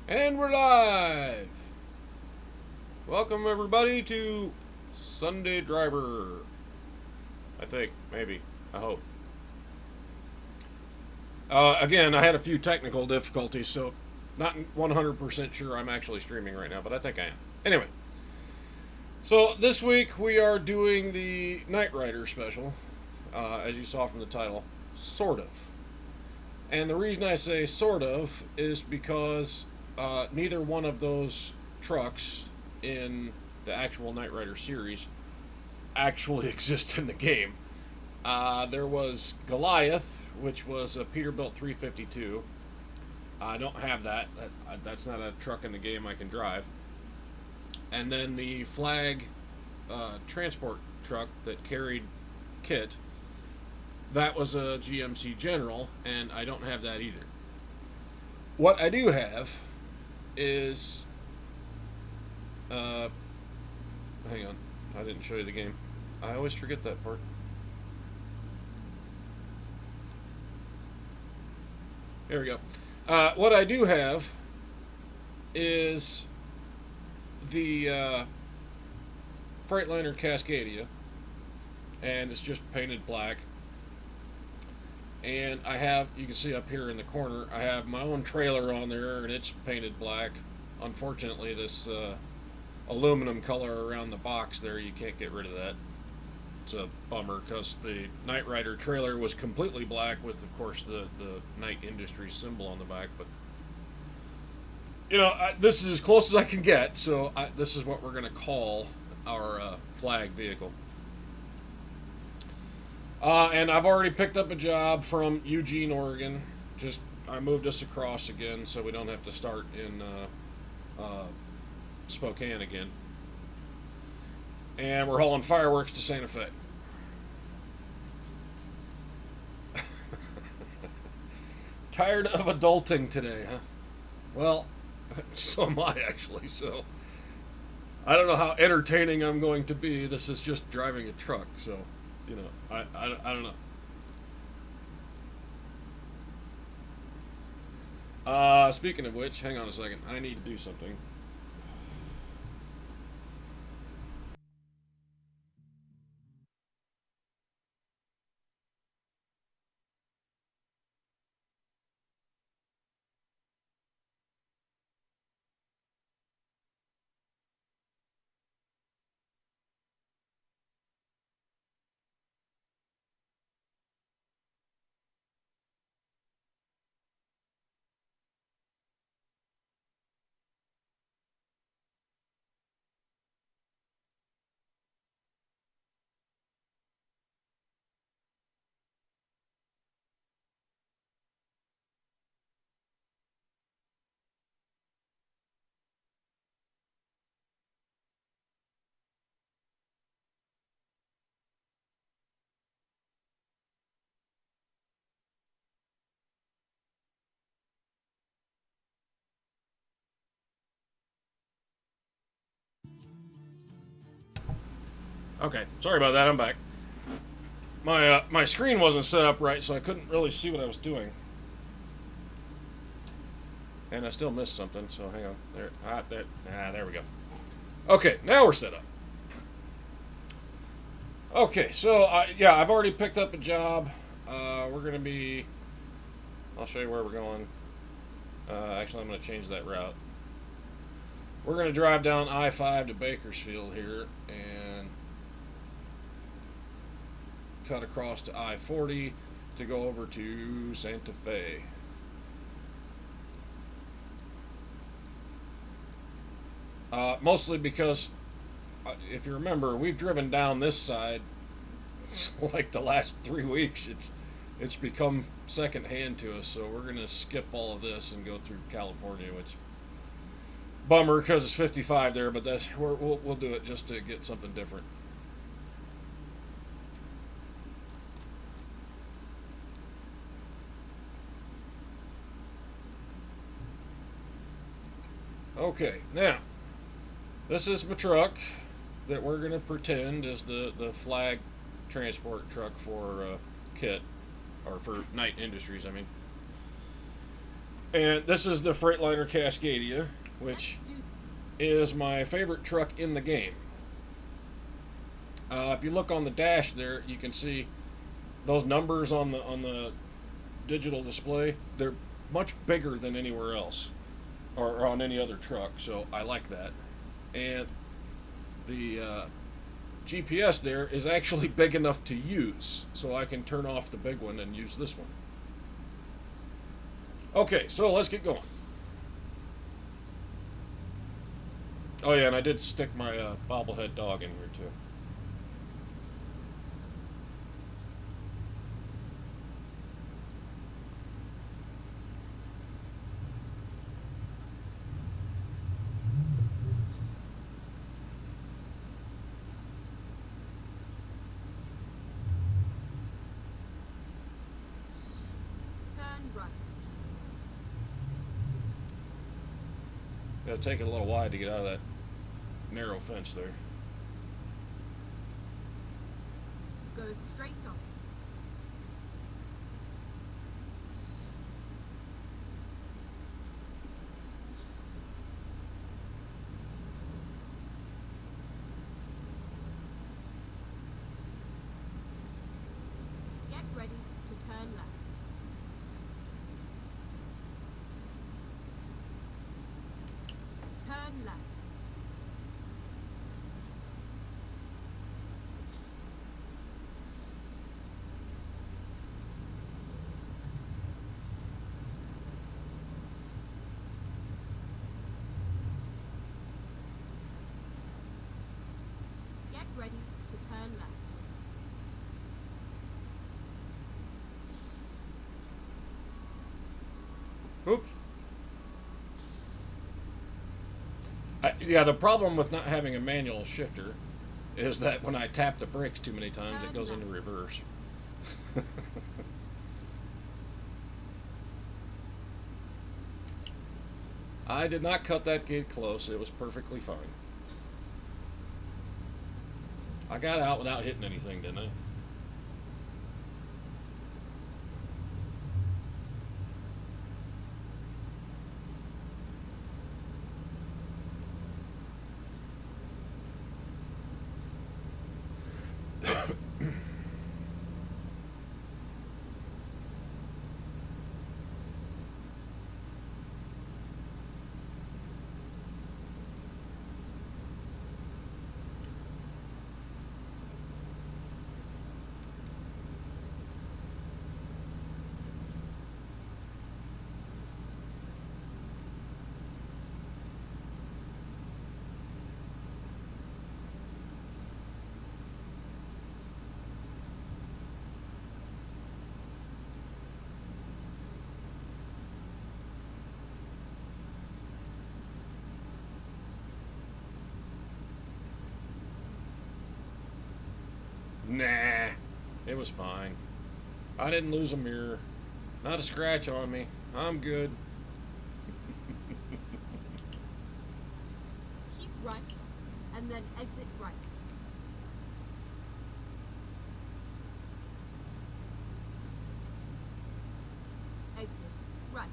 And we're live! Welcome everybody to Sunday Driver. I think, maybe, I hope. Again, I had a few technical difficulties, so not 100% sure I'm actually streaming right now, but I think I am. Anyway, so this week we are doing the Knight Rider special, as you saw from the title, sort of. And the reason I say sort of is because neither one of those trucks in the actual Knight Rider series actually exist in the game. There was Goliath, which was a Peterbilt 352. I don't have that. That's not a truck in the game I can drive. And then the Flag transport truck that carried Kit, that was a GMC General, and I don't have that either. What I do have is. Uh, Hang on. I didn't show you the game. I always forget that part. Here we go. What I do have is the Freightliner Cascadia, and it's just painted black. And I have, you can see up here in the corner, I have my own trailer on there, and it's painted black. Unfortunately, this aluminum color around the box there, you can't get rid of that. It's a bummer because the Knight Rider trailer was completely black with, of course, the Knight Industries symbol on the back. But, this is as close as I can get, so this is what we're going to call our flag vehicle. And I've already picked up a job from Eugene, Oregon. Just I moved us across again, so we don't have to start in Spokane again. And we're hauling fireworks to Santa Fe. Tired of adulting today, huh? Well, so am I actually. So I don't know how entertaining I'm going to be. This is just driving a truck, so I don't know. Speaking of which, hang on a second. I need to do something. Okay, sorry about that. I'm back. My screen wasn't set up right, so I couldn't really see what I was doing, and I still missed something. So hang on. There we go. Okay, now we're set up. Okay, so yeah, I've already picked up a job. We're gonna be. I'll show you where we're going. Actually, I'm gonna change that route. We're gonna drive down I-5 to Bakersfield here and cut across to I-40 to go over to Santa Fe. Mostly because, if you remember, we've driven down this side like the last 3 weeks. It's become secondhand to us, so we're gonna skip all of this and go through California, which bummer because it's 55 there, but we'll do it just to get something different. Okay, now this is my truck that we're gonna pretend is the flag transport truck for Kit, or for Knight Industries. I mean, And this is the Freightliner Cascadia, which is my favorite truck in the game. If you look on the dash there, you can see those numbers on the digital display. They're much bigger than anywhere else, or on any other truck. So I like that. And the GPS there is actually big enough to use, so I can turn off the big one and use this one. Okay, so let's get going. Oh yeah, and I did stick my bobblehead dog in here too. It'll take it a little while to get out of that narrow fence there. Go straight on. Get ready to turn left. Turn left. Get ready to turn left. Oops. Yeah, the problem with not having a manual shifter is that when I tap the brakes too many times, it goes into reverse. I did not cut that gate close. It was perfectly fine. I got out without hitting anything, didn't I? Nah, it was fine. I didn't lose a mirror. Not a scratch on me. I'm good. Keep right and then exit right. Exit right.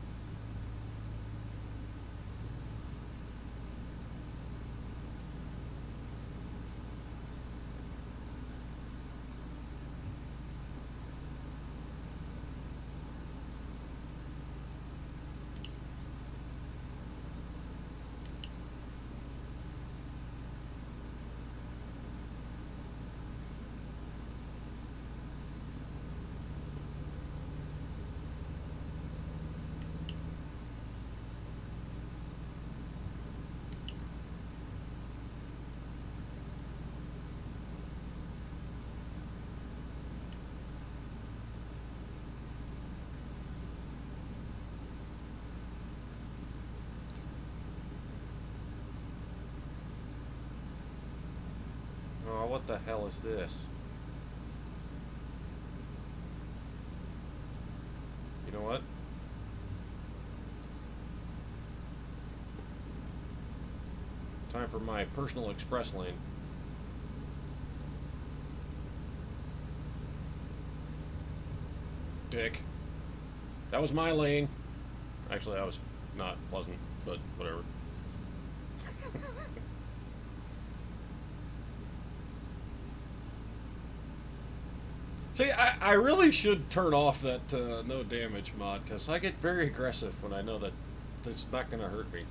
Oh, what the hell is this? You know what? Time for my personal express lane. Dick. That was my lane. Actually, I was not pleasant, but whatever. See, I really should turn off that no damage mod because I get very aggressive when I know that it's not going to hurt me.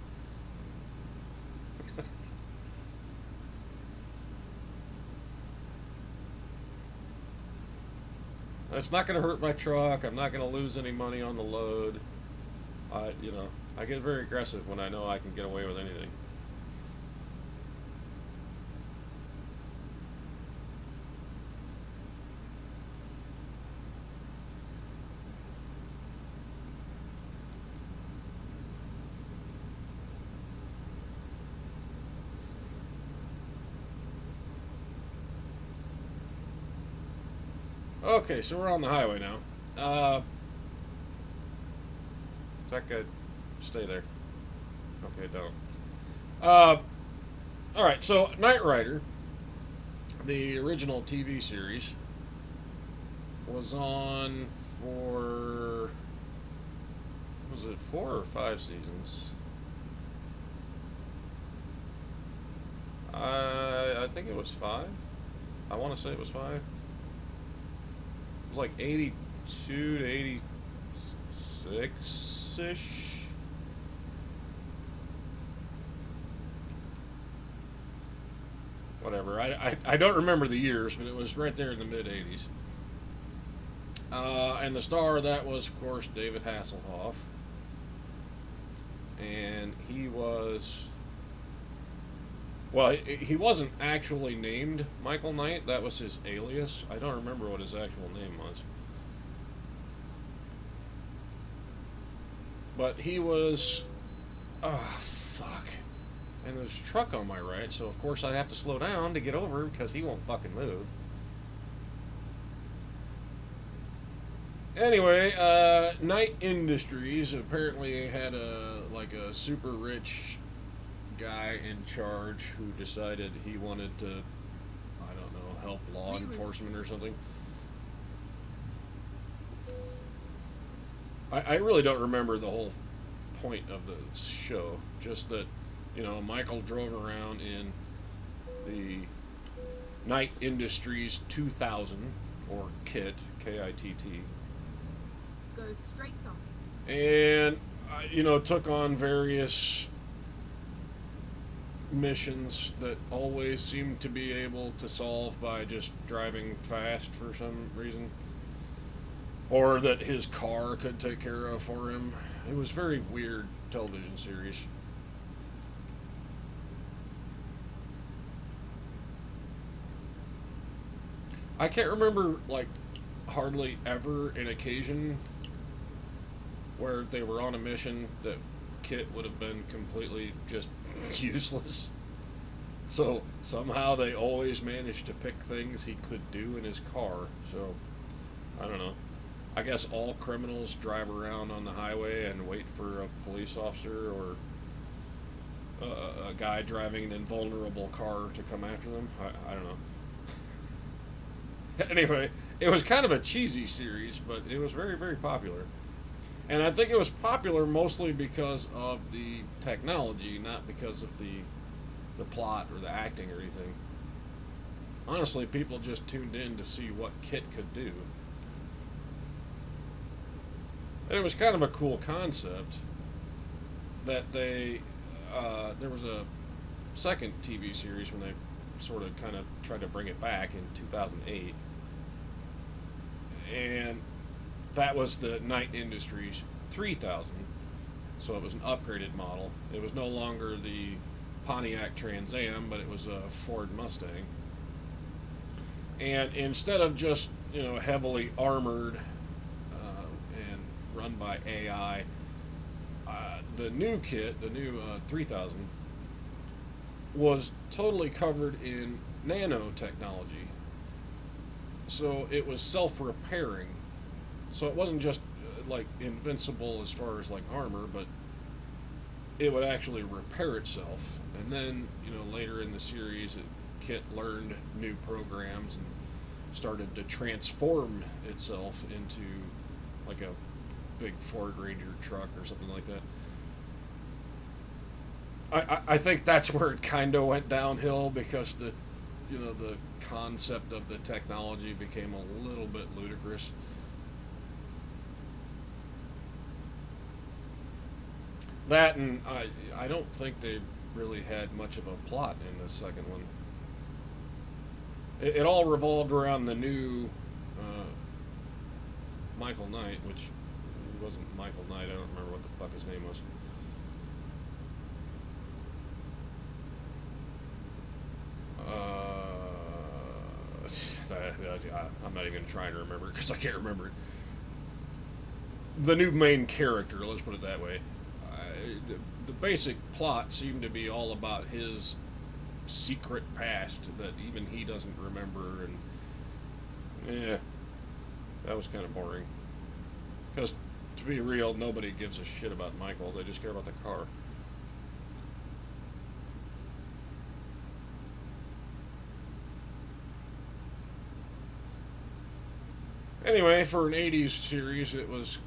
It's not going to hurt my truck. I'm not going to lose any money on the load. I get very aggressive when I know I can get away with anything. Okay, so we're on the highway now. That could stay there. Okay, don't. All right, so Knight Rider, the original TV series, was on for, was it 4 or 5 seasons? I think it was 5. I want to say it was 5. It was like 82 to 86 ish. Whatever. I don't remember the years, but it was right there in the mid 80s. And the star of that was, of course, David Hasselhoff. And he was. Well, he wasn't actually named Michael Knight. That was his alias. I don't remember what his actual name was. But he was. Oh, fuck. And there's a truck on my right, so of course I have to slow down to get over because he won't fucking move. Anyway, Knight Industries apparently had a super rich guy in charge who decided he wanted to, I don't know, help law enforcement or something. I really don't remember the whole point of the show. Just that, Michael drove around in the Knight Industries 2000, or KITT, K-I-T-T. Goes straight on. And, took on various missions that always seemed to be able to solve by just driving fast for some reason. Or that his car could take care of for him. It was a very weird television series. I can't remember, hardly ever an occasion where they were on a mission that KITT would have been completely just useless. So somehow they always managed to pick things he could do in his car. So, I don't know. I guess all criminals drive around on the highway and wait for a police officer or a guy driving an invulnerable car to come after them. I don't know. Anyway, it was kind of a cheesy series, but it was very, very popular. And I think it was popular mostly because of the technology, not because of the plot or the acting or anything. Honestly, people just tuned in to see what KITT could do. And it was kind of a cool concept that there was a second TV series when they sort of kind of tried to bring it back in 2008. And that was the Knight Industries 3000. So it was an upgraded model. It was no longer the Pontiac Trans Am, but it was a Ford Mustang. And instead of just, heavily armored and run by AI, the new KITT, the new 3000, was totally covered in nanotechnology. So it was self-repairing. So it wasn't just invincible as far as armor, but it would actually repair itself. And then, later in the series, KITT learned new programs and started to transform itself into a big Ford Ranger truck or something like that. I think that's where it kind of went downhill because the concept of the technology became a little bit ludicrous. That, and I don't think they really had much of a plot in the second one. It all revolved around the new Michael Knight, which wasn't Michael Knight. I don't remember what the fuck his name was. I'm not even going to try and remember it because I can't remember it. The new main character, let's put it that way. The basic plot seemed to be all about his secret past that even he doesn't remember, and yeah, that was kind of boring. Because, to be real, nobody gives a shit about Michael, they just care about the car. Anyway, for an 80s series, it was,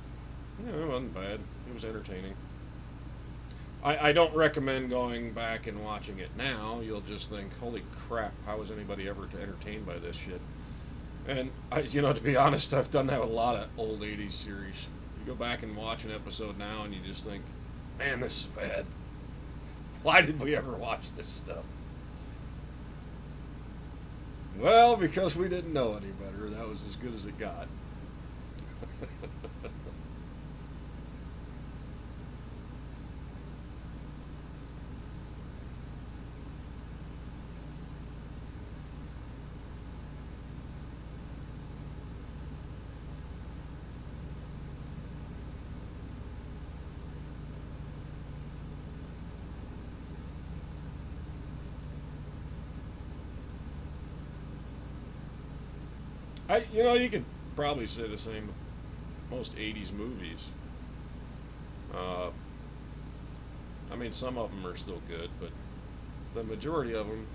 it wasn't bad. It was entertaining. I don't recommend going back and watching it now. You'll just think, holy crap, how was anybody ever entertained by this shit? And, to be honest, I've done that with a lot of old 80s series. You go back and watch an episode now and you just think, man, this is bad. Why did we ever watch this stuff? Well, because we didn't know any better. That was as good as it got. You could probably say the same with most 80s movies. Some of them are still good, but the majority of them,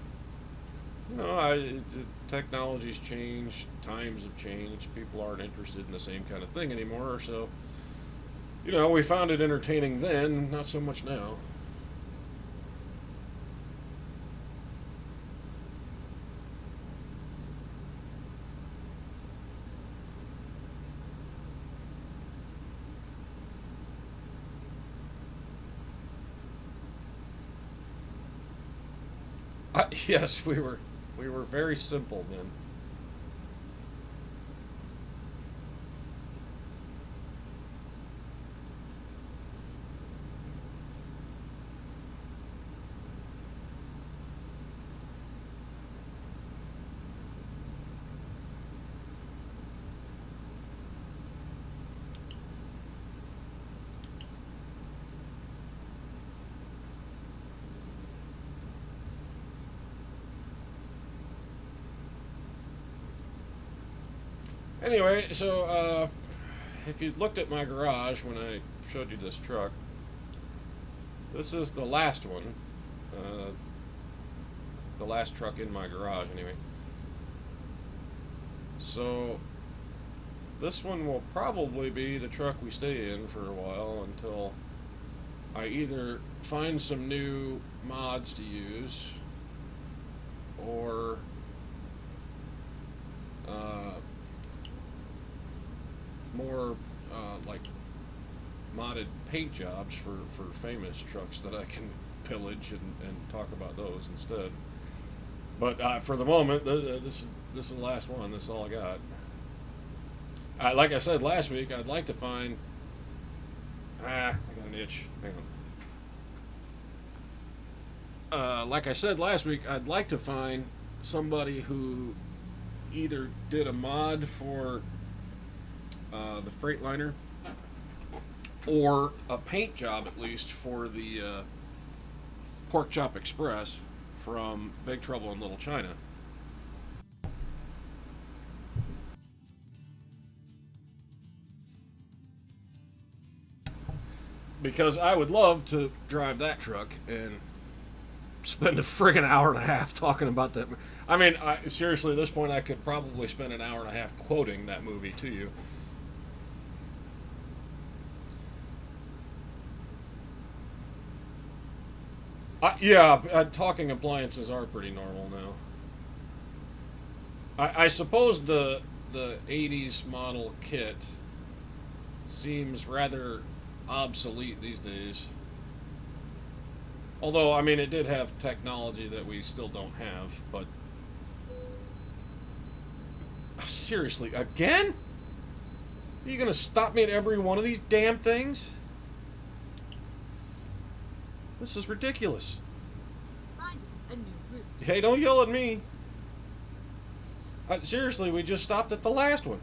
technology's changed, times have changed, people aren't interested in the same kind of thing anymore, so, we found it entertaining then, not so much now. Yes, we were very simple then. Anyway, so if you looked at my garage when I showed you this truck, this is the last one. The last truck in my garage, anyway. So this one will probably be the truck we stay in for a while until I either find some new mods to use or more like modded paint jobs for famous trucks that I can pillage and talk about those instead. But for the moment, this is the last one. This is all I got. Like I said last week, I'd like to find. I got an itch. Hang on. Like I said last week, I'd like to find somebody who either did a mod for the Freightliner or a paint job at least for the Pork Chop Express from Big Trouble in Little China. Because I would love to drive that truck and spend a friggin' hour and a half talking about that. Seriously, at this point, I could probably spend an hour and a half quoting that movie to you. Yeah, talking appliances are pretty normal now. I suppose the '80s model kit seems rather obsolete these days. Although, I mean, it did have technology that we still don't have, but seriously, again? Are you gonna stop me at every one of these damn things? This is ridiculous. Finding a new route. Hey, don't yell at me. Seriously, we just stopped at the last one.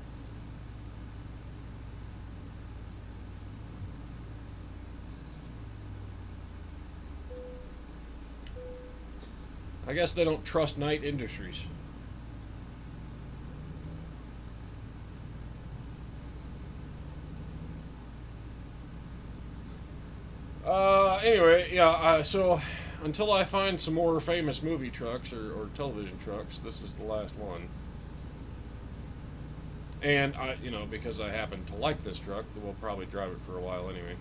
I guess they don't trust Knight Industries. Anyway, yeah, so until I find some more famous movie trucks or television trucks, this is the last one. And because I happen to like this truck, we'll probably drive it for a while anyway.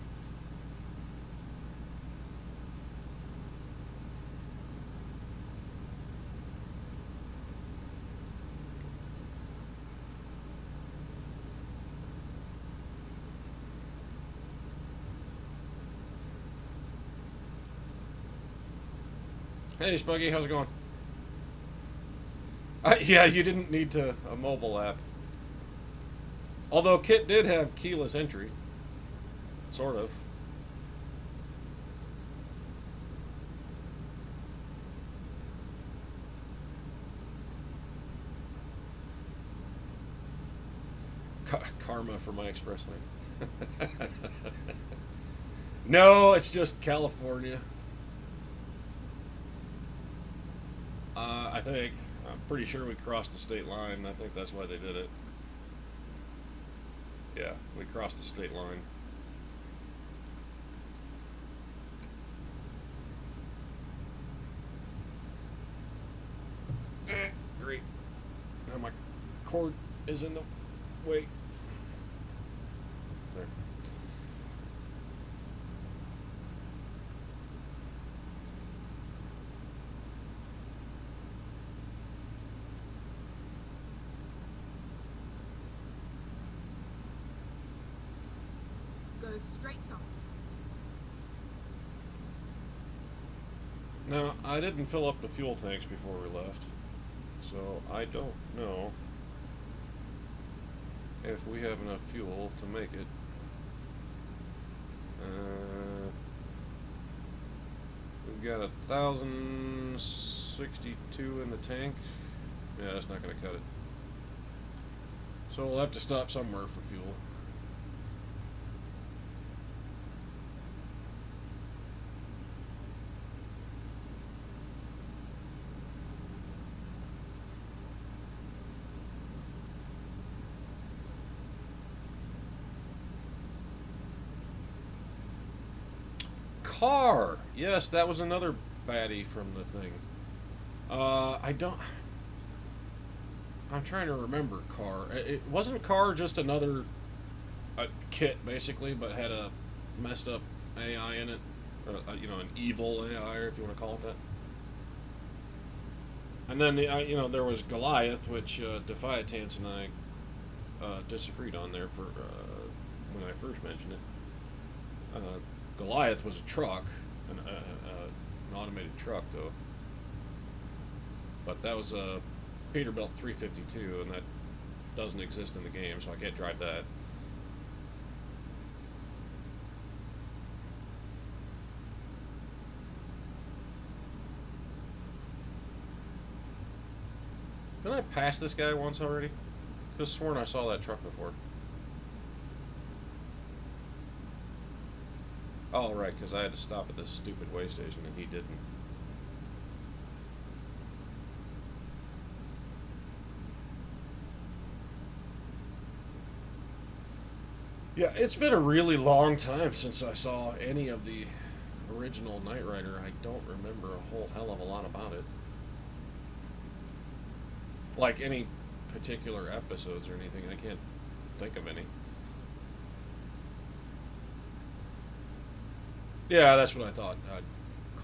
Hey, Spuggy, how's it going? Yeah, you didn't need a mobile app. Although Kit did have keyless entry, sort of. Karma for my express lane. No, it's just California. I think. I'm pretty sure we crossed the state line. I think that's why they did it. Yeah, we crossed the state line. Great. Now my cord is in the way. There. Go straight south. Now, I didn't fill up the fuel tanks before we left, so I don't know if we have enough fuel to make it. We've got 1,062 in the tank. Yeah, that's not going to cut it. So we'll have to stop somewhere for fuel. Car. Yes, that was another baddie from the thing. I don't. I'm trying to remember Car. It wasn't Car just another kit basically, but had a messed up AI in it, or, an evil AI, if you want to call it that. And then there was Goliath, which Defiatance and I disagreed on there for when I first mentioned it. Goliath was a truck, an automated truck though. But that was a Peterbilt 352, and that doesn't exist in the game, so I can't drive that. Didn't I pass this guy once already? I could have sworn I saw that truck before. Oh, right, because I had to stop at this stupid way station and he didn't. Yeah, it's been a really long time since I saw any of the original Knight Rider. I don't remember a whole hell of a lot about it. Like any particular episodes or anything, I can't think of any. Yeah, that's what I thought.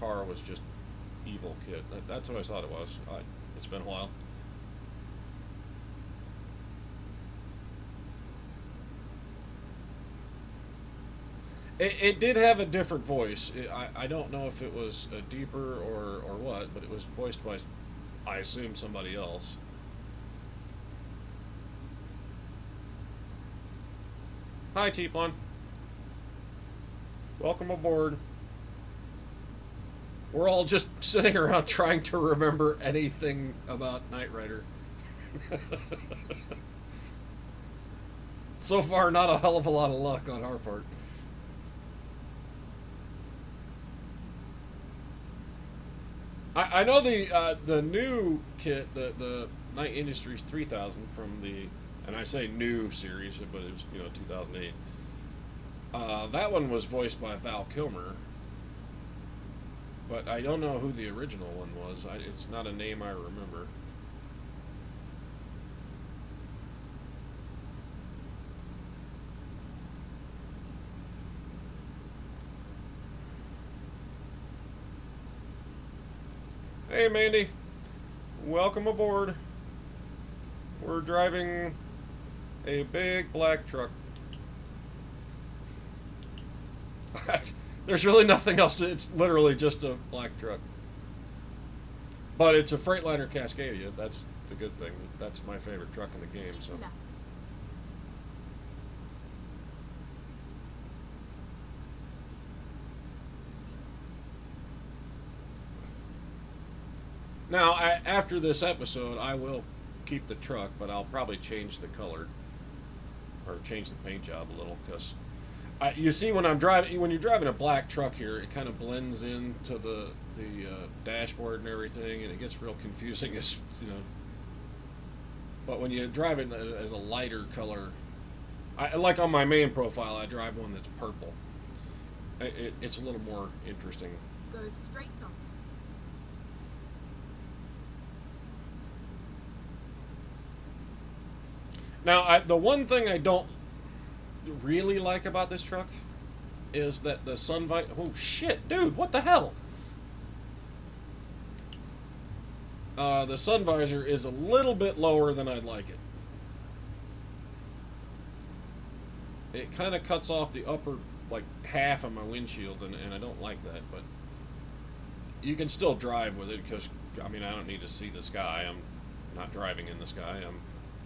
car was just evil kit. That's what I thought it was. It's been a while. It did have a different voice. I don't know if it was a deeper or what, but it was voiced by, I assume, somebody else. Hi, Teeplon. Welcome aboard. We're all just sitting around trying to remember anything about Knight Rider. So far, not a hell of a lot of luck on our part. I know the new kit, the Knight Industries 3000 from the, and I say new series, but it was 2008. That one was voiced by Val Kilmer, but I don't know who the original one was. It's not a name I remember. Hey, Mandy. Welcome aboard. We're driving a big black truck. There's really nothing else. It's literally just a black truck. But it's a Freightliner Cascadia. That's the good thing. That's my favorite truck in the game. So. Now, after this episode, I will keep the truck, but I'll probably change the color or change the paint job a little, because you see when you're driving a black truck here, it kind of blends into the dashboard and everything, and it gets real confusing. But when you drive it as a lighter color, like on my main profile, I drive one that's purple. It's a little more interesting. Go straight on. Now, the one thing I don't really like about this truck is that the sun visor. Oh shit, dude! What the hell? The sun visor is a little bit lower than I'd like it. It kind of cuts off the upper half of my windshield, and I don't like that. But you can still drive with it because I don't need to see the sky. I'm not driving in the sky. I'm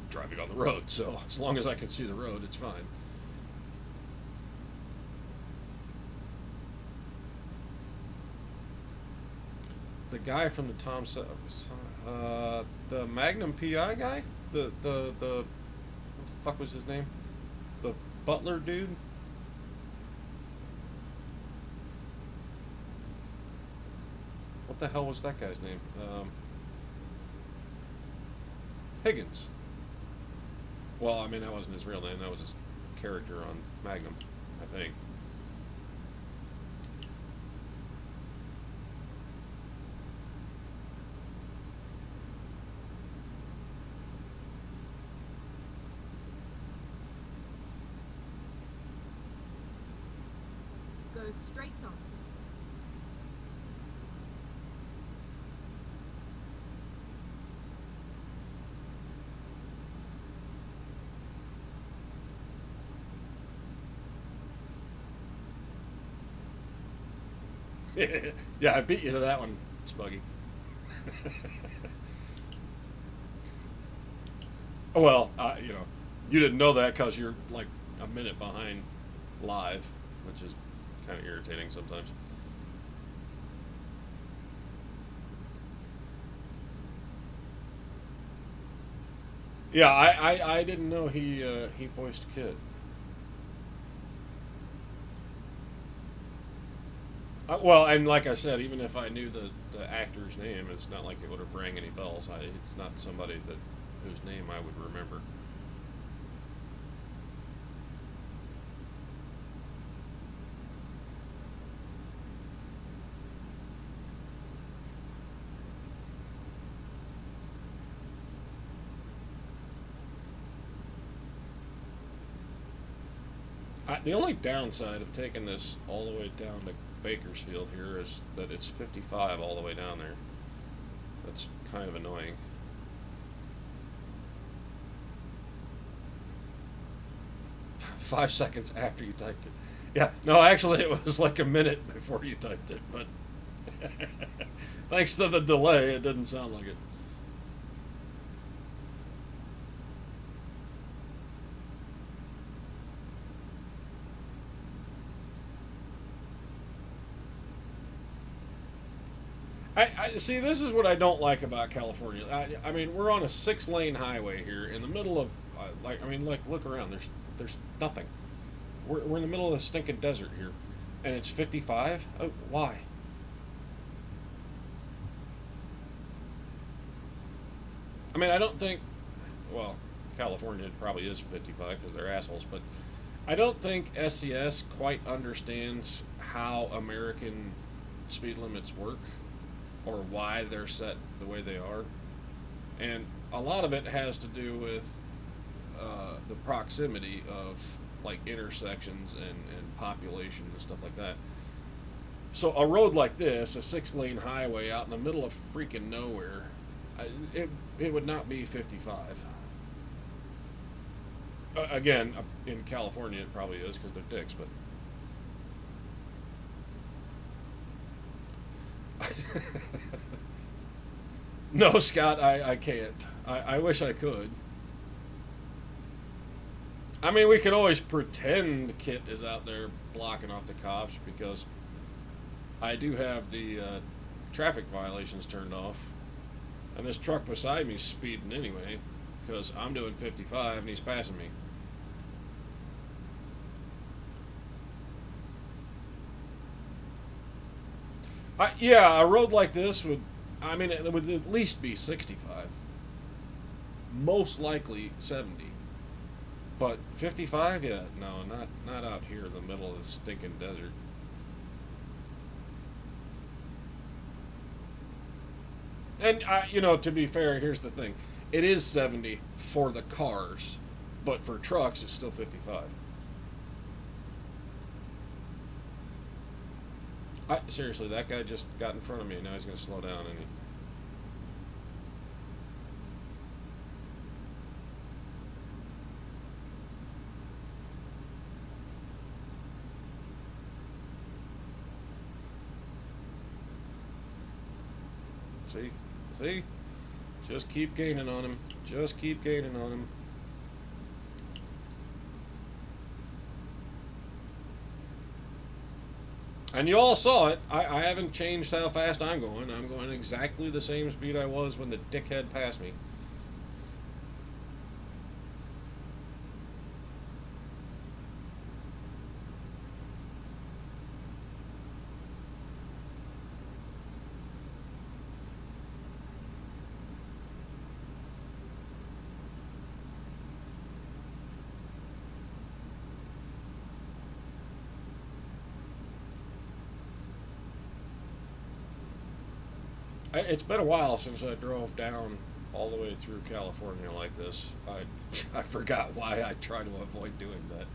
driving on the road, so as long as I can see the road, it's fine. The guy from the Magnum PI guy, the what the fuck was his name? The butler dude. What the hell was that guy's name? Higgins. Well, that wasn't his real name. That was his character on Magnum, I think. Go straight on. Yeah, I beat you to that one, Spuggy. Well, you didn't know that because you're like a minute behind live, which is kind of irritating sometimes. Yeah, I didn't know he voiced Kid. Well, and like I said, even if I knew the actor's name, it's not like it would have rang any bells. It's not somebody whose name I would remember. The only downside of taking this all the way down to Bakersfield here is that it's 55 all the way down there. That's kind of annoying. Five seconds after you typed it. Yeah, no, actually it was like a minute before you typed it, but thanks to the delay, it didn't sound like it. I see. This is what I don't like about California. I mean, we're on a 6-lane highway here in the middle of, look around. There's nothing. We're in the middle of the stinking desert here, and it's 55. Oh, why? I mean, I don't think. Well, California probably is 55 because they're assholes, but I don't think SCS quite understands how American speed limits work or why they're set the way they are. And a lot of it has to do with the proximity of like intersections and population and stuff like that. So a road like this, a 6-lane highway out in the middle of freaking nowhere, it would not be 55. Again, in California it probably is because they're dicks, but no, Scott, I can't. I wish I could. I mean, we could always pretend Kit is out there blocking off the cops because I do have the traffic violations turned off. And this truck beside me is speeding anyway because I'm doing 55 and he's passing me. Yeah, a road like this would, I mean, it would at least be 65. Most likely 70. But 55? Yeah, no, not out here in the middle of the stinking desert. And, to be fair, here's the thing. It is 70 for the cars, but for trucks, it's still 55. Seriously, that guy just got in front of me, and now he's going to slow down, and See? Just keep gaining on him. Just keep gaining on him. And you all saw it. I haven't changed how fast I'm going. I'm going exactly the same speed I was when the dickhead passed me. It's been a while since I drove down all the way through California like this. I forgot why I try to avoid doing that.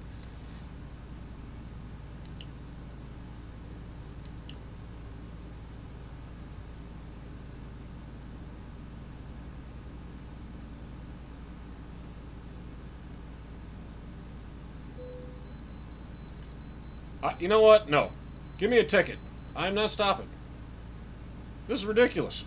You know what? No. Give me a ticket. I'm not stopping. This is ridiculous.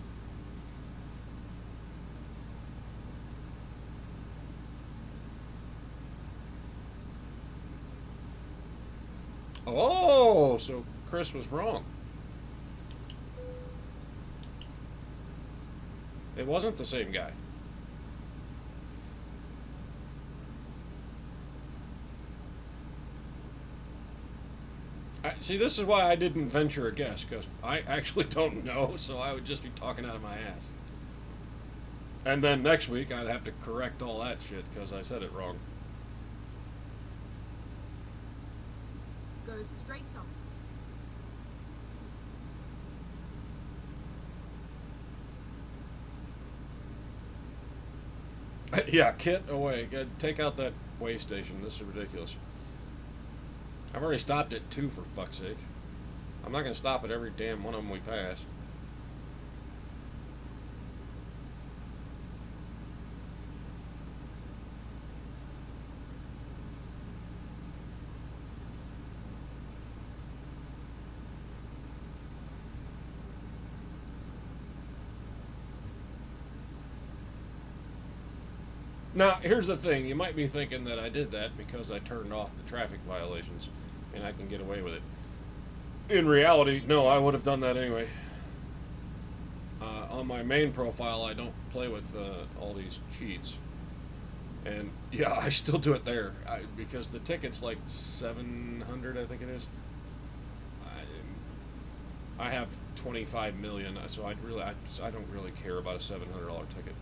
Oh, so Chris was wrong. It wasn't the same guy. See, this is why I didn't venture a guess, because I actually don't know, so I would just be talking out of my ass. And then next week, I'd have to correct all that shit, because I said it wrong. Go straight on. Yeah, Kit, away. Take out that way station. This is ridiculous. I've already stopped at 2, for fuck's sake. I'm not going to stop at every damn one of them we pass. Now, here's the thing. You might be thinking that I did that because I turned off the traffic violations and I can get away with it. In reality, no, I would have done that anyway. On my main profile, I don't play with all these cheats. And yeah, I still do it there because the ticket's like 700, I think it is. I have 25 million, so I don't really care about a $700 ticket.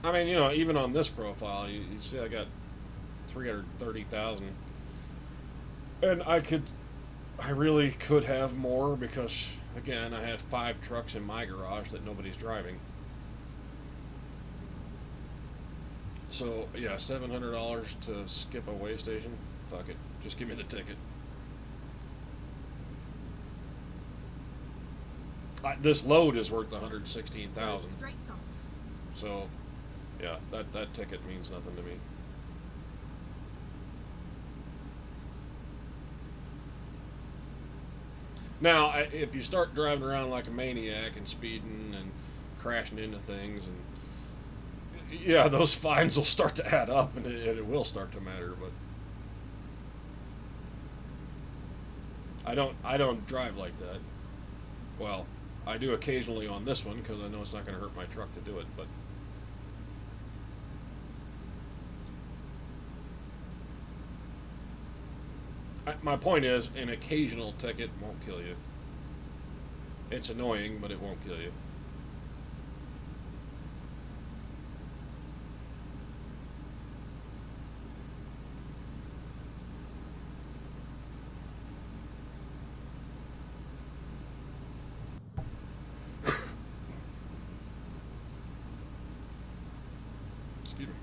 I mean, you know, even on this profile, you see I got 330,000. And I really could have more because, again, I have 5 trucks in my garage that nobody's driving. So, yeah, $700 to skip a way station? Fuck it. Just give me the ticket. This load is worth 116,000. So, yeah, that ticket means nothing to me. Now, if you start driving around like a maniac and speeding and crashing into things, and yeah, those fines will start to add up, and it will start to matter. But I don't drive like that. Well, I do occasionally on this one because I know it's not going to hurt my truck to do it, but. My point is, an occasional ticket won't kill you. It's annoying, but it won't kill you. Excuse me.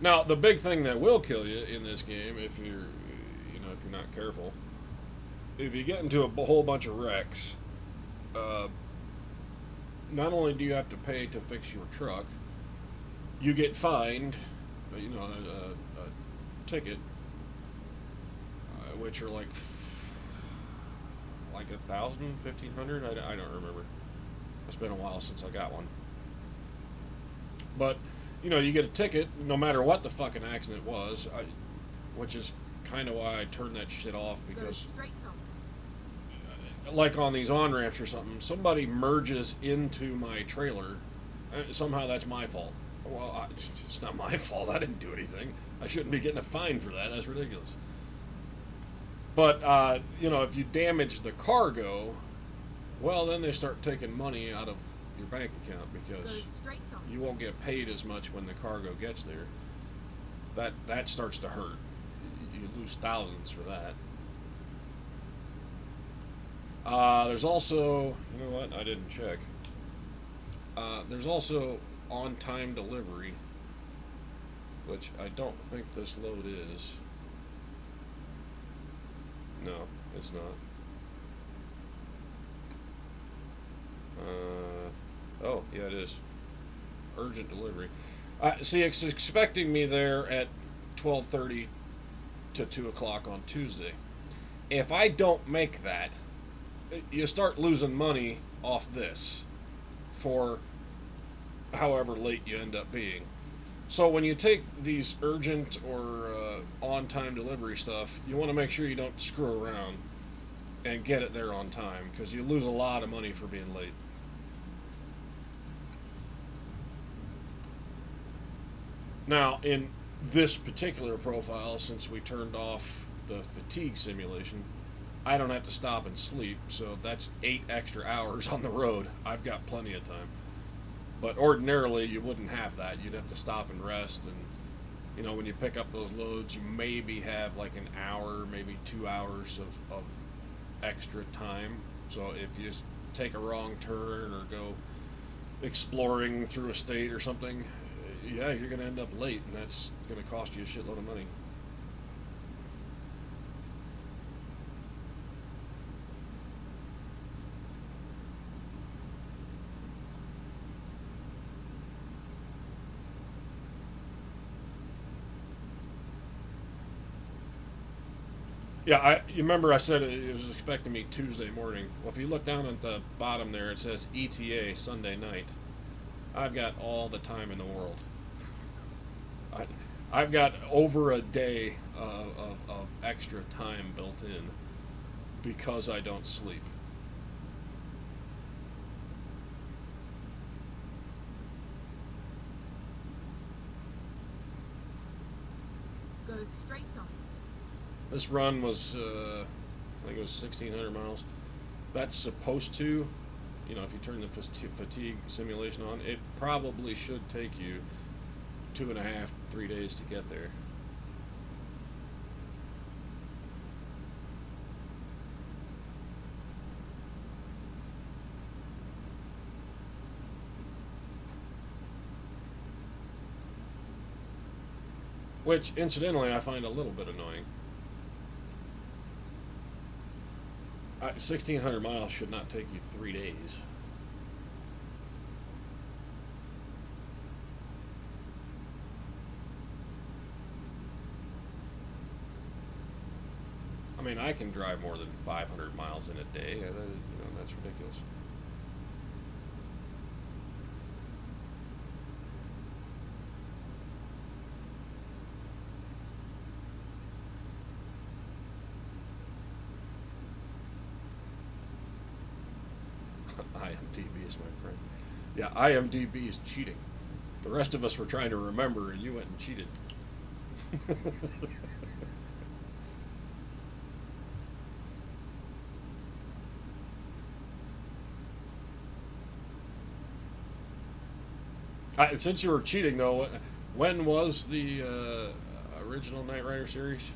Now, the big thing that will kill you in this game, if you're not careful, if you get into a whole bunch of wrecks, not only do you have to pay to fix your truck, you get fined, a ticket, which are like 1,000, 1,500. I don't remember. It's been a while since I got one, but. You know, you get a ticket no matter what the fucking accident was, which is kind of why I turned that shit off because, like on these on-ramps or something, somebody merges into my trailer, somehow that's my fault. Well, it's not my fault. I didn't do anything. I shouldn't be getting a fine for that. That's ridiculous. But, if you damage the cargo, well, then they start taking money out of your bank account because you won't get paid as much when the cargo gets there. That starts to hurt. You lose thousands for that. There's also, you know what? I didn't check. There's also on-time delivery, which I don't think this load is. No, it's not. Oh, yeah, it is. Urgent delivery. See, it's expecting me there at 12:30 to 2 o'clock on Tuesday. If I don't make that, you start losing money off this for however late you end up being. So when you take these urgent or on-time delivery stuff, you want to make sure you don't screw around and get it there on time because you lose a lot of money for being late. Now, in this particular profile, since we turned off the fatigue simulation, I don't have to stop and sleep, so that's 8 extra hours on the road. I've got plenty of time. But ordinarily, you wouldn't have that. You'd have to stop and rest, and you know, when you pick up those loads, you maybe have like an hour, maybe 2 hours of extra time. So if you just take a wrong turn or go exploring through a state or something, yeah, you're going to end up late, and that's going to cost you a shitload of money. Yeah, you remember I said it was expecting me Tuesday morning. Well, if you look down at the bottom there, it says ETA Sunday night. I've got all the time in the world. I, I've got over a day of extra time built in because I don't sleep. Go straight on. This run was, I think it was 1,600 miles. That's supposed to, you know, if you turn the fatigue simulation on, it probably should take you 2.5, 3 days to get there. Which, incidentally, I find a little bit annoying. 1,600 miles should not take you 3 days. I mean, I can drive more than 500 miles in a day. You know, that's ridiculous. IMDb is my friend. Yeah, IMDb is cheating. The rest of us were trying to remember, and you went and cheated. Since you were cheating, though, when was the original Knight Rider series?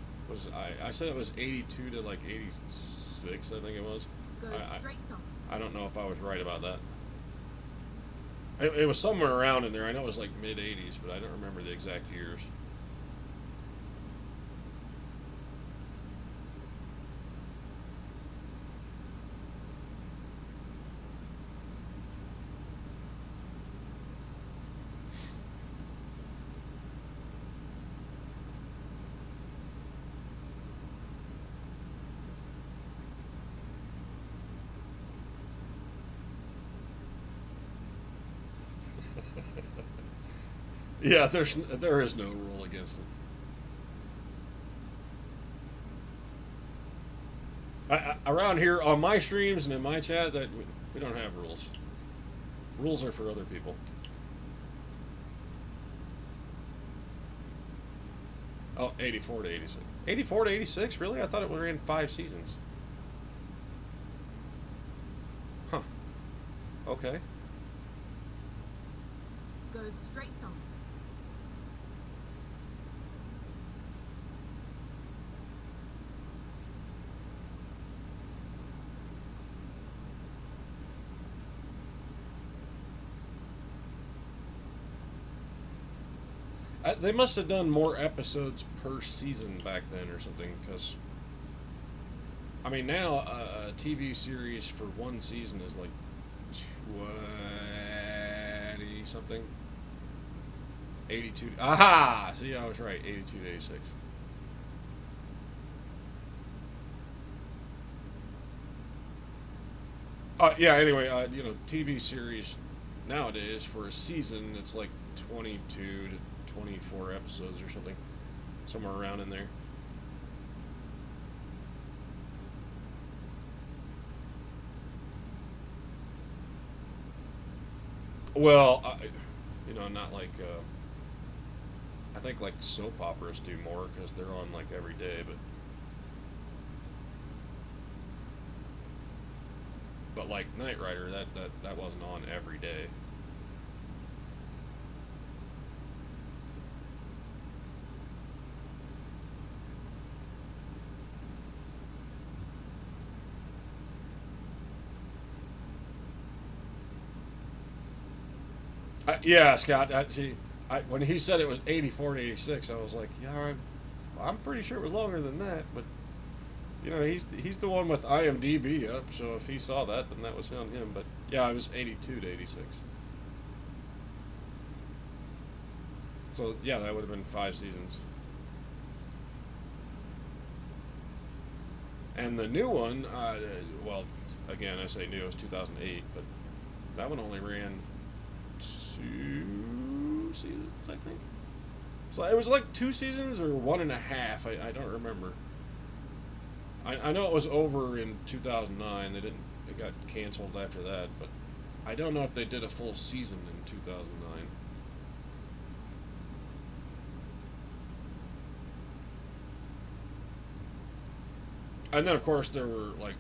I said it was 82 to like 86, I think it was. Go straight on. I don't know if I was right about that. It was somewhere around in there. I know it was like mid 80s, but I don't remember the exact years. Yeah, there is no rule against it. Around here on my streams and in my chat, that we don't have rules. Rules are for other people. Oh, 84 to 86. 84 to 86? Really? I thought it ran 5 seasons. Huh. Okay. Go straight on. They must have done more episodes per season back then or something, because I mean now a TV series for one season is like 20 something. 82. Aha! See, I was right. 82 to 86. Yeah. Anyway, you know, TV series nowadays for a season it's like 22 to 24 episodes or something, somewhere around in there. Well, you know, not like I think like soap operas do more because they're on like every day, but like Knight Rider, that wasn't on every day. Yeah, Scott. See, when he said it was 84 to 86, I was like, yeah, I'm pretty sure it was longer than that. But you know, he's the one with IMDb up, so if he saw that, then that was on him. But yeah, it was 82 to 86. So yeah, that would have been 5 seasons. And the new one, well, again, I say new, it was 2008, but that one only ran 2 seasons, I think. So it was like 2 seasons or 1.5. I don't remember. I know it was over in 2009. They didn't. It got canceled after that, but I don't know if they did a full season in 2009. And then of course there were like,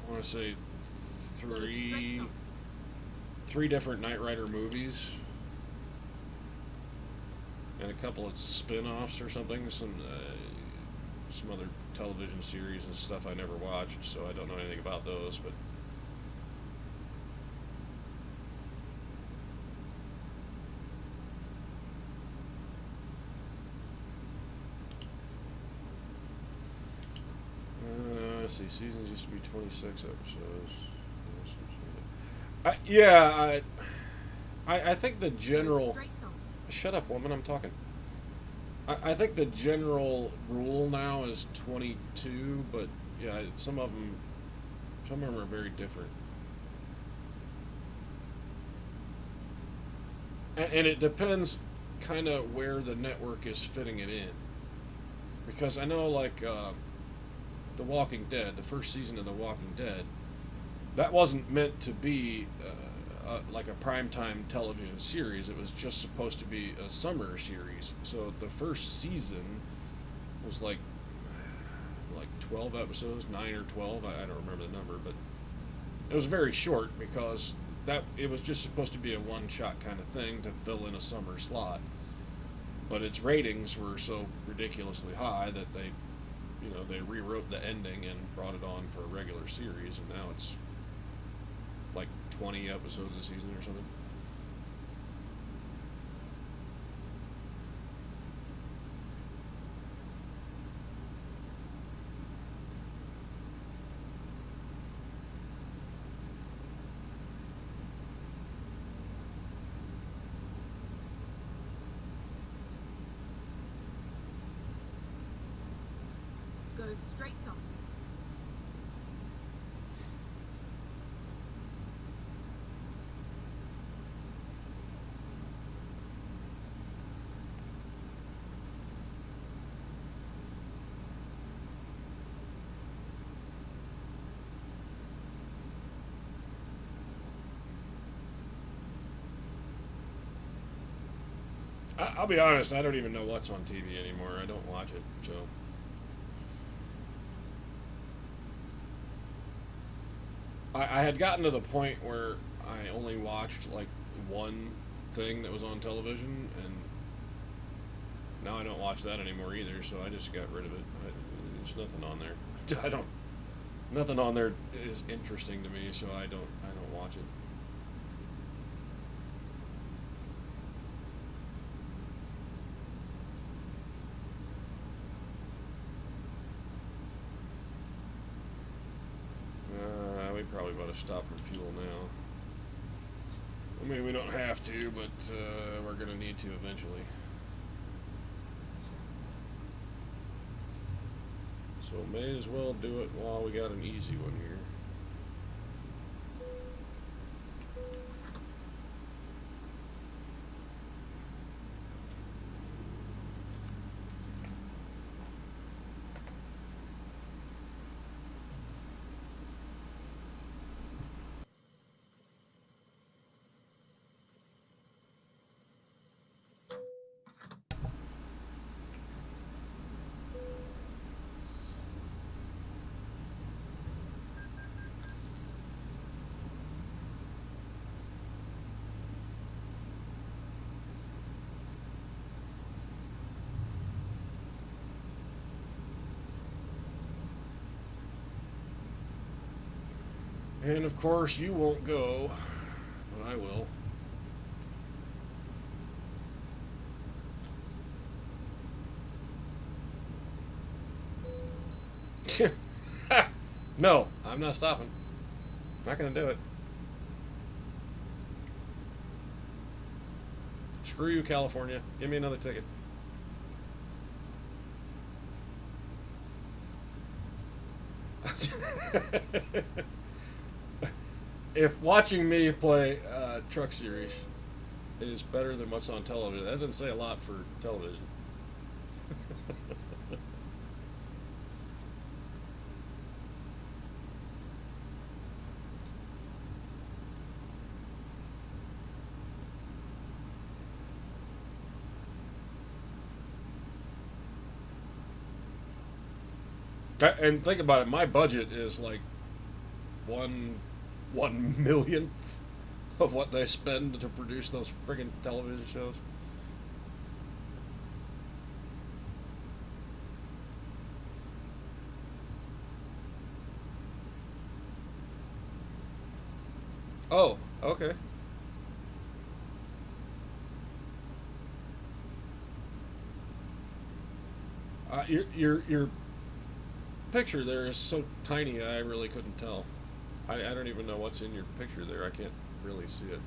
I want to say three three different Knight Rider movies and a couple of spin-offs or something, some other television series and stuff I never watched, so I don't know anything about those. But let's see, seasons used to be 26 episodes. Yeah, I think the general. Shut up, woman! I'm talking. I think the general rule now is 22, but yeah, some of them are very different, and it depends kind of where the network is fitting it in. Because I know, like, The Walking Dead, the first season of The Walking Dead, that wasn't meant to be like a primetime television series. It was just supposed to be a summer series. So the first season was like 12 episodes, 9 or 12. I don't remember the number, but it was very short because that it was just supposed to be a one-shot kind of thing to fill in a summer slot. But its ratings were so ridiculously high that they rewrote the ending and brought it on for a regular series, and now it's like 20 episodes a season or something. Go straight on. I'll be honest, I don't even know what's on TV anymore. I don't watch it, so. I had gotten to the point where I only watched like one thing that was on television, and now I don't watch that anymore either, so I just got rid of it. There's nothing on there. I don't. Nothing on there is interesting to me, so I don't watch it. We probably ought to stop for fuel now. I mean, we don't have to, but we're going to need to eventually. So may as well do it while we got an easy one here. And of course, you won't go, but I will. No, I'm not stopping. Not gonna do it. Screw you, California. Give me another ticket. If watching me play Truck Series is better than what's on television, that doesn't say a lot for television. And think about it, my budget is like one millionth of what they spend to produce those friggin' television shows. Oh, okay. Your picture there is so tiny I really couldn't tell. I don't even know what's in your picture there. I can't really see it.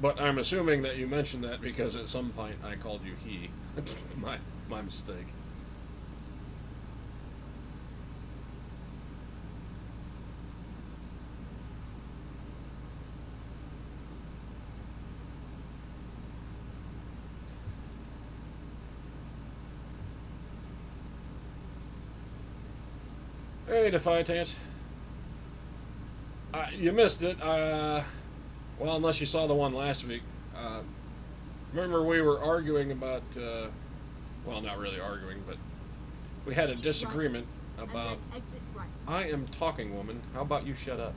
But I'm assuming that you mentioned that because at some point I called you he. My mistake. Hey, Defiance. You missed it. Well, unless you saw the one last week. Remember, we were arguing about, well, not really arguing, but we had a disagreement about. And then exit right. I am talking, woman. How about you shut up?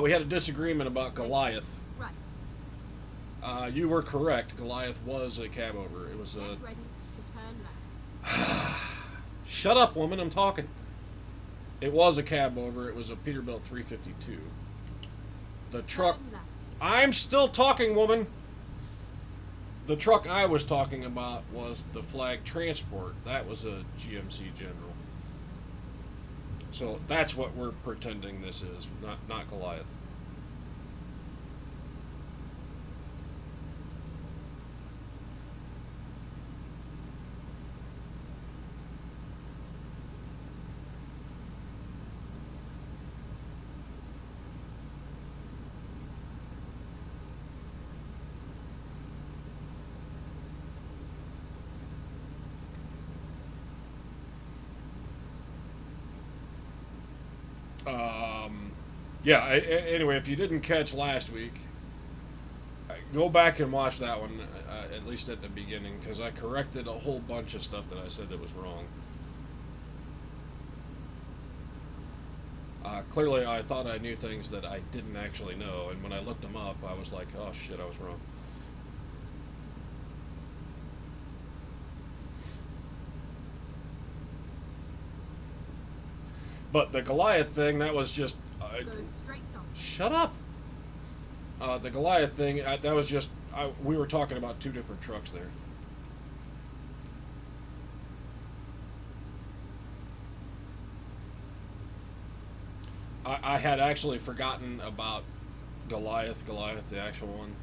We had a disagreement about Goliath. Right. You were correct. Goliath was a cab over. It was a. Get ready to turn left. Shut up, woman. I'm talking. It was a cab over. It was a Peterbilt 352. The truck. Turn left. I'm still talking, woman. The truck I was talking about was the Flag Transport. That was a GMC General. So that's what we're pretending this is, not Goliath. Yeah, anyway, if you didn't catch last week, go back and watch that one, at least at the beginning, because I corrected a whole bunch of stuff that I said that was wrong. Clearly, I thought I knew things that I didn't actually know, and when I looked them up, I was like, oh shit, I was wrong. But the Goliath thing, that was just. Go straight on. Shut up! The Goliath thing, that was just. We were talking about two different trucks there. I had actually forgotten about Goliath, the actual one,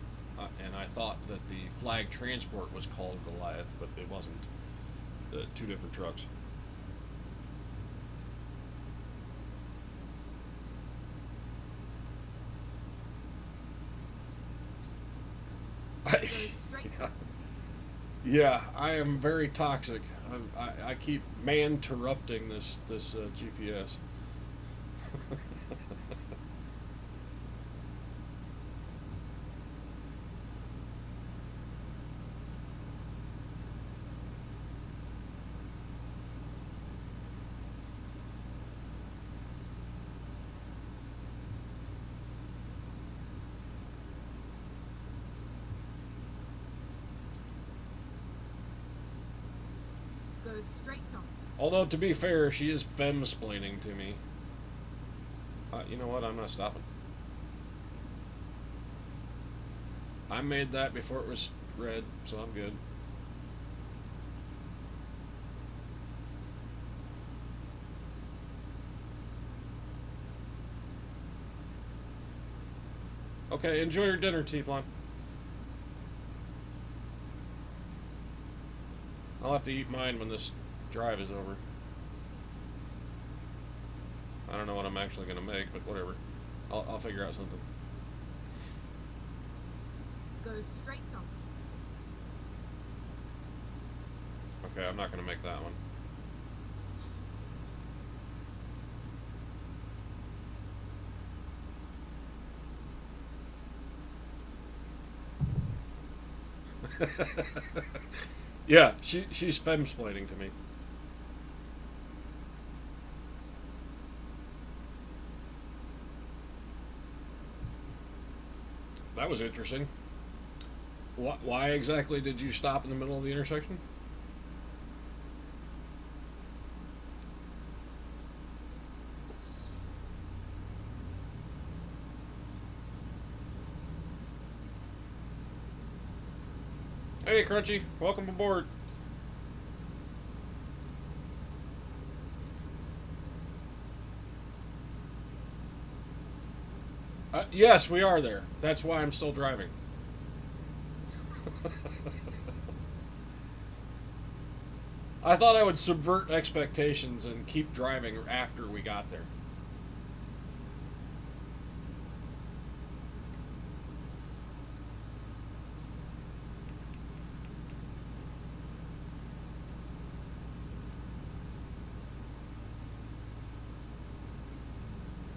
and I thought that the Flag Transport was called Goliath, but it wasn't. The two different trucks. Go straight on. Yeah, I am very toxic. I keep man-interrupting this GPS. Go straight on. Although, to be fair, she is fem-splaining to me. You know what? I'm not stopping. I made that before it was red, so I'm good. Okay, enjoy your dinner, T-Plon. I'll have to eat mine when this drive is over. I don't know what I'm actually going to make, but whatever. I'll figure out something. Go straight south. Okay, I'm not going to make that one. Yeah, she's femsplaining to me. That was interesting. Why exactly did you stop in the middle of the intersection? Hey, Crunchy, welcome aboard. Yes, we are there. That's why I'm still driving. I thought I would subvert expectations and keep driving after we got there.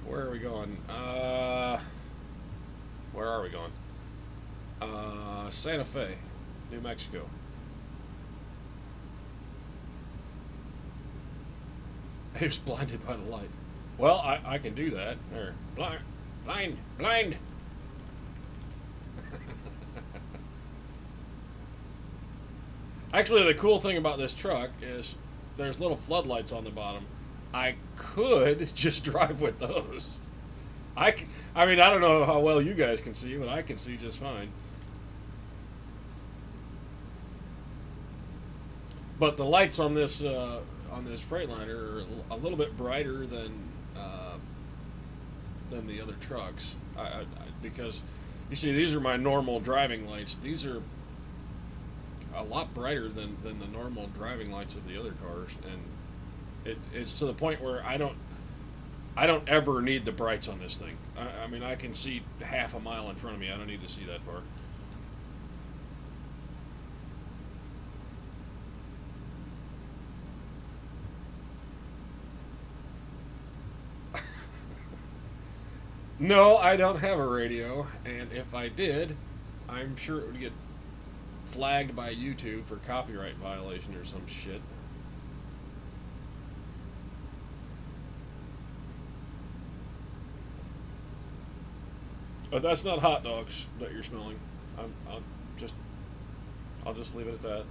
Where are we going? Where are we going? Santa Fe, New Mexico. He was blinded by the light. Well, I can do that. There. Blind. Actually, the cool thing about this truck is there's little floodlights on the bottom. I could just drive with those. I mean, I don't know how well you guys can see, but I can see just fine. But the lights on this Freightliner are a little bit brighter than the other trucks. Because you see, these are my normal driving lights. These are a lot brighter than the normal driving lights of the other cars, and it's to the point where I don't ever need the brights on this thing. I mean, I can see half a mile in front of me. I don't need to see that far. No, I don't have a radio, and if I did, I'm sure it would get flagged by YouTube for copyright violation or some shit. But that's not hot dogs that you're smelling. I'll just leave it at that.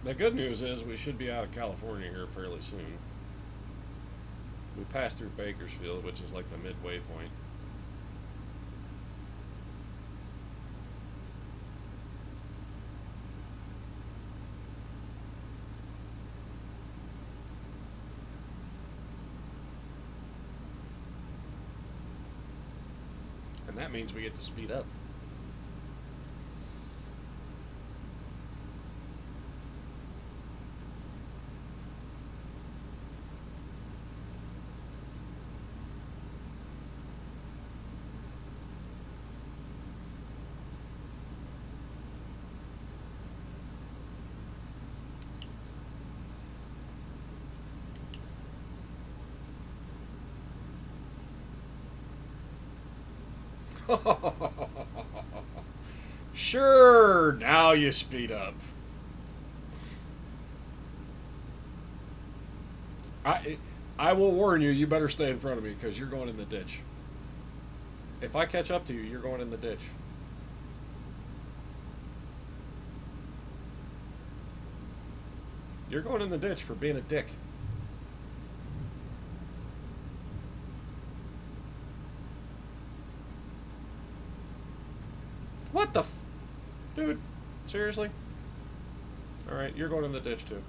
The good news is we should be out of California here fairly soon. We passed through Bakersfield, which is like the midway point. And that means we get to speed up. Sure, now you speed up. I I will warn you, you better stay in front of me because you're going in the ditch. If I catch up to you, you're going in the ditch. You're going in the ditch for being a dick. What the Dude, seriously? Alright, you're going in the ditch too.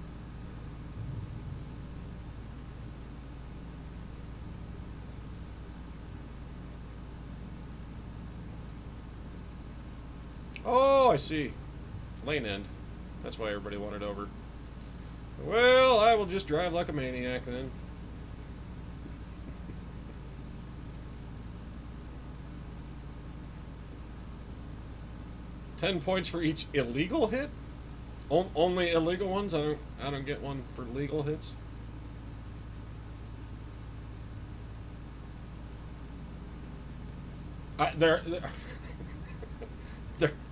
Oh, I see. Lane end. That's why everybody wanted over. Well, I will just drive like a maniac then. $10 for each illegal hit? Only illegal ones? I don't get one for legal hits. They're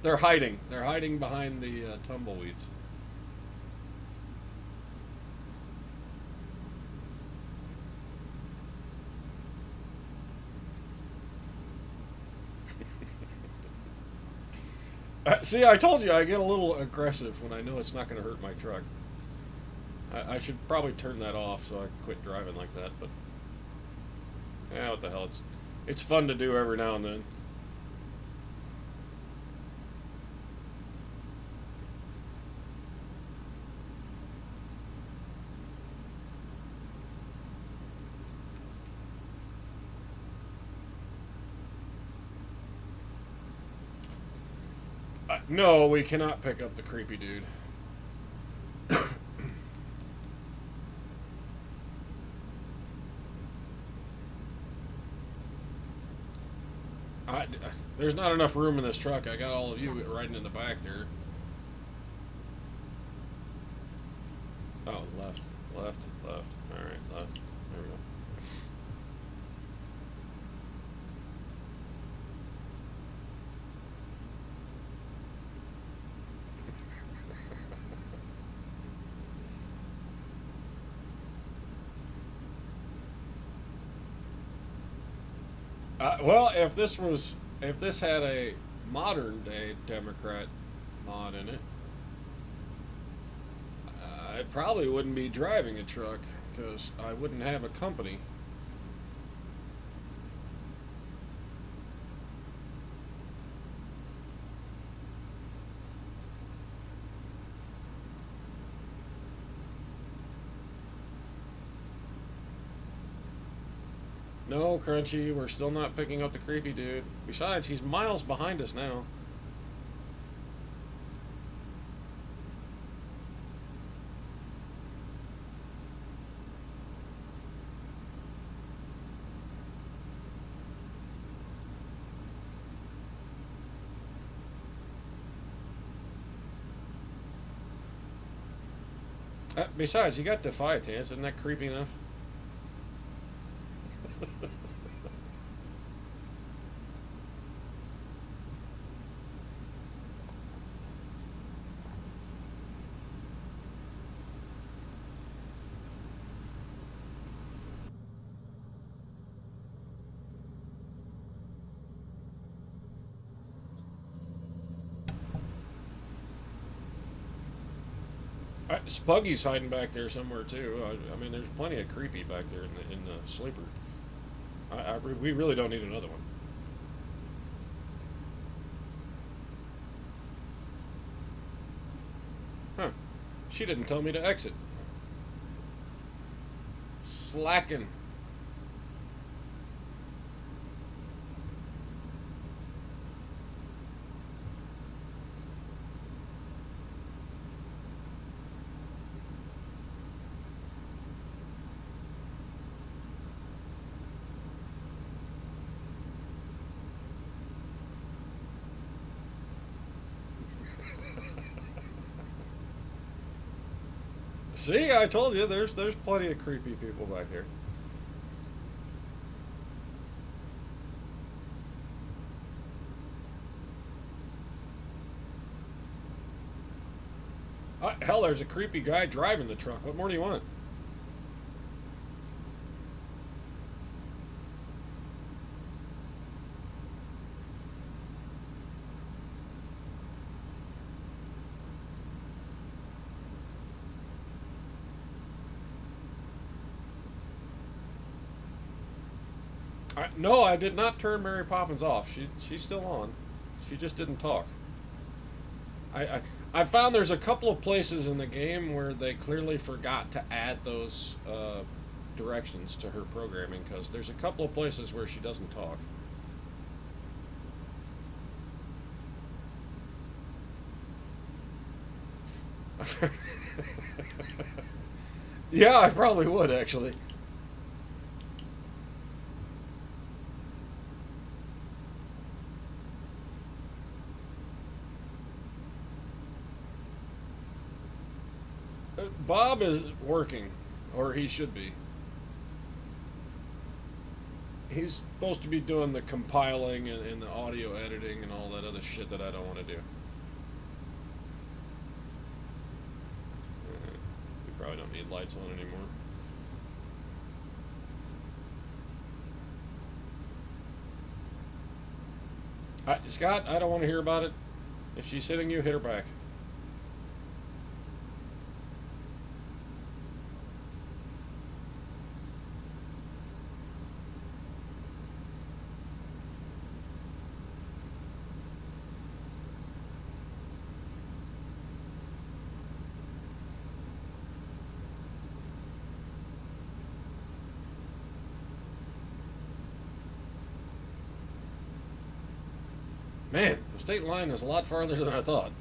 they're hiding. They're hiding behind the tumbleweeds. See, I told you I get a little aggressive when I know it's not going to hurt my truck. I should probably turn that off so I can quit driving like that, but yeah, what the hell? It's fun to do every now and then. No, we cannot pick up the creepy dude. There's not enough room in this truck. I got all of you riding in the back there. Oh, left. All right, left. There we go. Well, if this had a modern day Democrat mod in it, I probably wouldn't be driving a truck because I wouldn't have a company. No, Crunchy, we're still not picking up the creepy dude. Besides, he's miles behind us now. Besides, you got Defiance. Isn't that creepy enough? Spuggy's hiding back there somewhere too. I mean, there's plenty of creepy back there in the sleeper. We really don't need another one. Huh? She didn't tell me to exit. Slacking. See, I told you, there's plenty of creepy people back here. Hell, there's a creepy guy driving the truck. What more do you want? No, I did not turn Mary Poppins off. She's still on. She just didn't talk. I, I I found there's a couple of places in the game where they clearly forgot to add those directions to her programming because there's a couple of places where she doesn't talk. Yeah, I probably would actually. Bob is working, or he should be. He's supposed to be doing the compiling and the audio editing and all that other shit that I don't want to do. We probably don't need lights on anymore. Scott, I don't want to hear about it. If she's hitting you, hit her back. Man, the state line is a lot farther than I thought.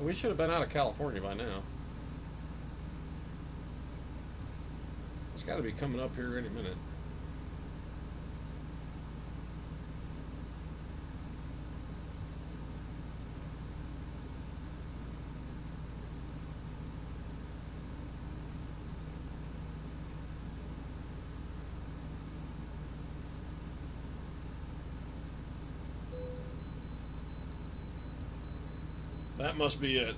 We should have been out of California by now. It's got to be coming up here any minute. That must be it.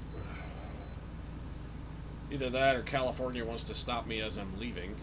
Either that or California wants to stop me as I'm leaving.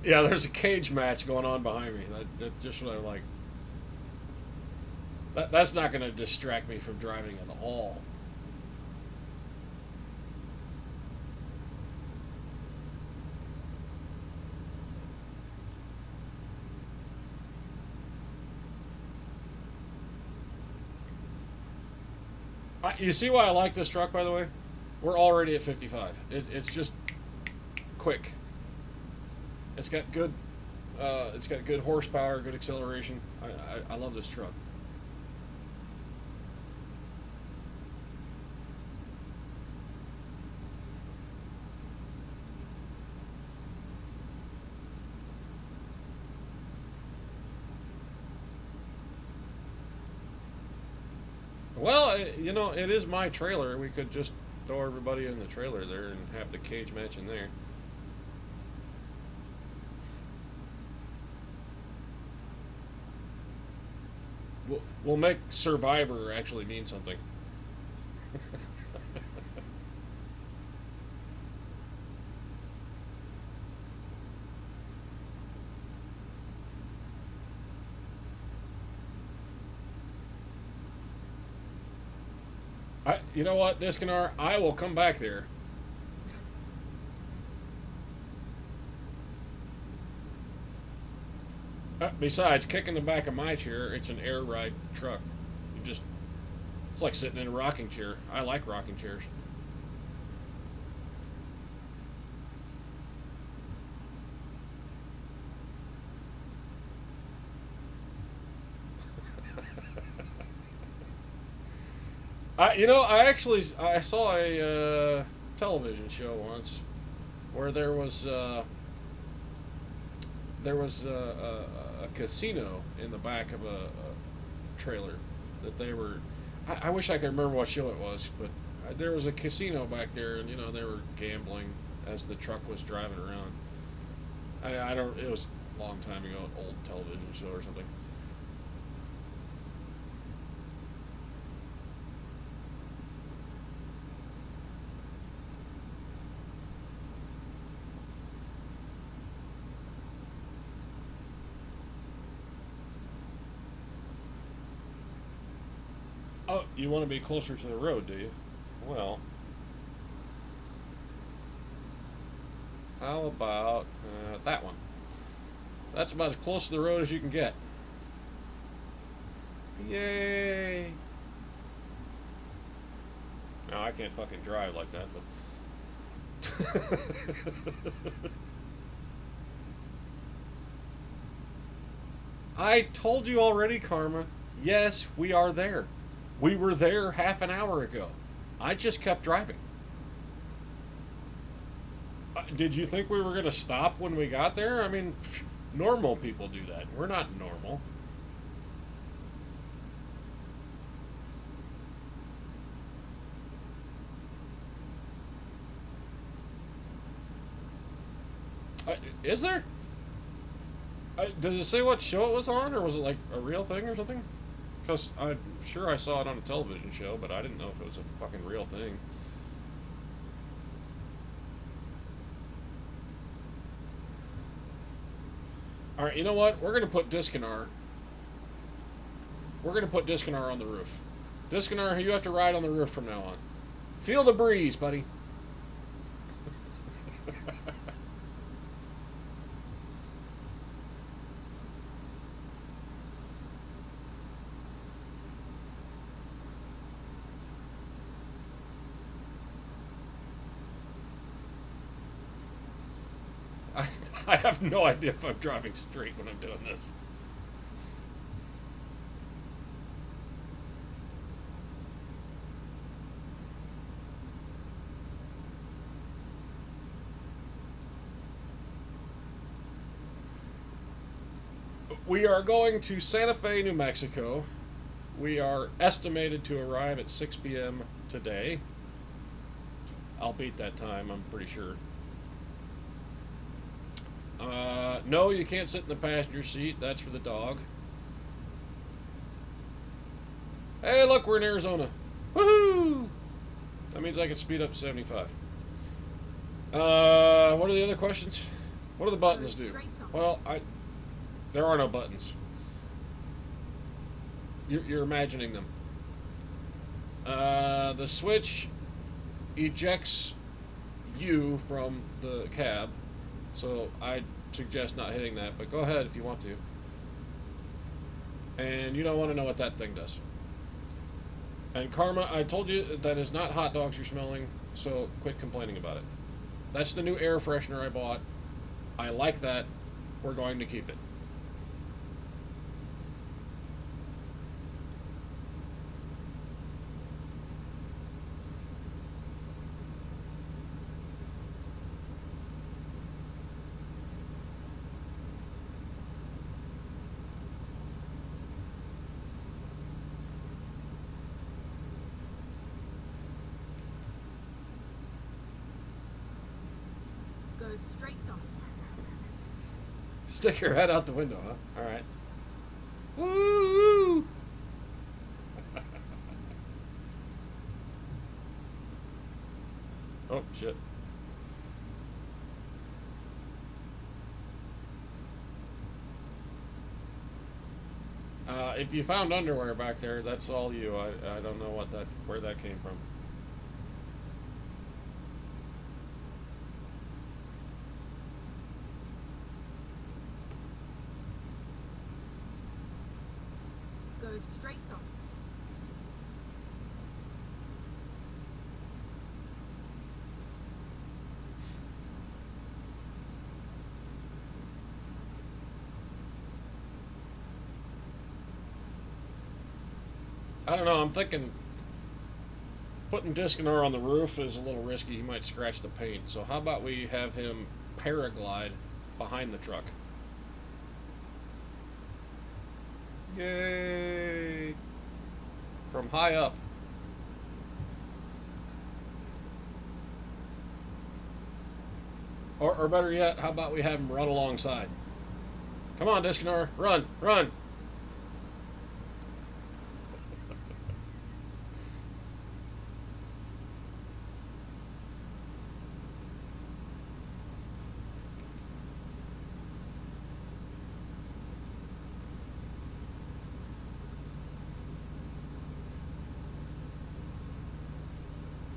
Yeah, there's a cage match going on behind me. That's just what I like. That's not going to distract me from driving at all. You see why I like this truck, by the way? We're already at 55. It's just quick. It's got good. It's got good horsepower, good acceleration. I love this truck. Well, it is my trailer. We could just throw everybody in the trailer there and have the cage match in there. We'll make Survivor actually mean something. You know what, Discanar? I will come back there. Besides, kicking the back of my chair, it's an air ride truck. It's like sitting in a rocking chair. I like rocking chairs. I saw a television show once where there was there was a casino in the back of a trailer that they were. I wish I could remember what show it was, but there was a casino back there, and they were gambling as the truck was driving around. I don't. It was a long time ago, an old television show or something. Oh, you want to be closer to the road, do you? Well, how about that one? That's about as close to the road as you can get. Yay! No, I can't fucking drive like that, but. I told you already, Karma. Yes, we are there. We were there half an hour ago. I just kept driving. Did you think we were going to stop when we got there? I mean, normal people do that. We're not normal. Is there? Does it say what show it was on, or was it like a real thing or something? Because I'm sure I saw it on a television show, but I didn't know if it was a fucking real thing. Alright, you know what? We're going to put Discanar. We're going to put Discanar on the roof. Discanar, you have to ride on the roof from now on. Feel the breeze, buddy. I have no idea if I'm driving straight when I'm doing this. We are going to Santa Fe, New Mexico. We are estimated to arrive at 6 p.m. today. I'll beat that time, I'm pretty sure. No, you can't sit in the passenger seat. That's for the dog. Hey, look, we're in Arizona. Woohoo! That means I can speed up to 75. What are the other questions? What do the buttons do? Well, there are no buttons. You're imagining them. The switch ejects you from the cab, so I suggest not hitting that, but go ahead if you want to. And you don't want to know what that thing does. And Karma, I told you that is not hot dogs you're smelling, so quit complaining about it. That's the new air freshener I bought. I like that. We're going to keep it. Goes straight on. Stick your head out the window, huh? All right. Woo! Oh, shit. If you found underwear back there, that's all you. I don't know where that came from. Goes straight on. I don't know. I'm thinking putting Discanar on the roof is a little risky. He might scratch the paint. So how about we have him paraglide behind the truck? Yay! From high up. Or better yet, how about we have him run alongside? Come on, Discanor, run, run!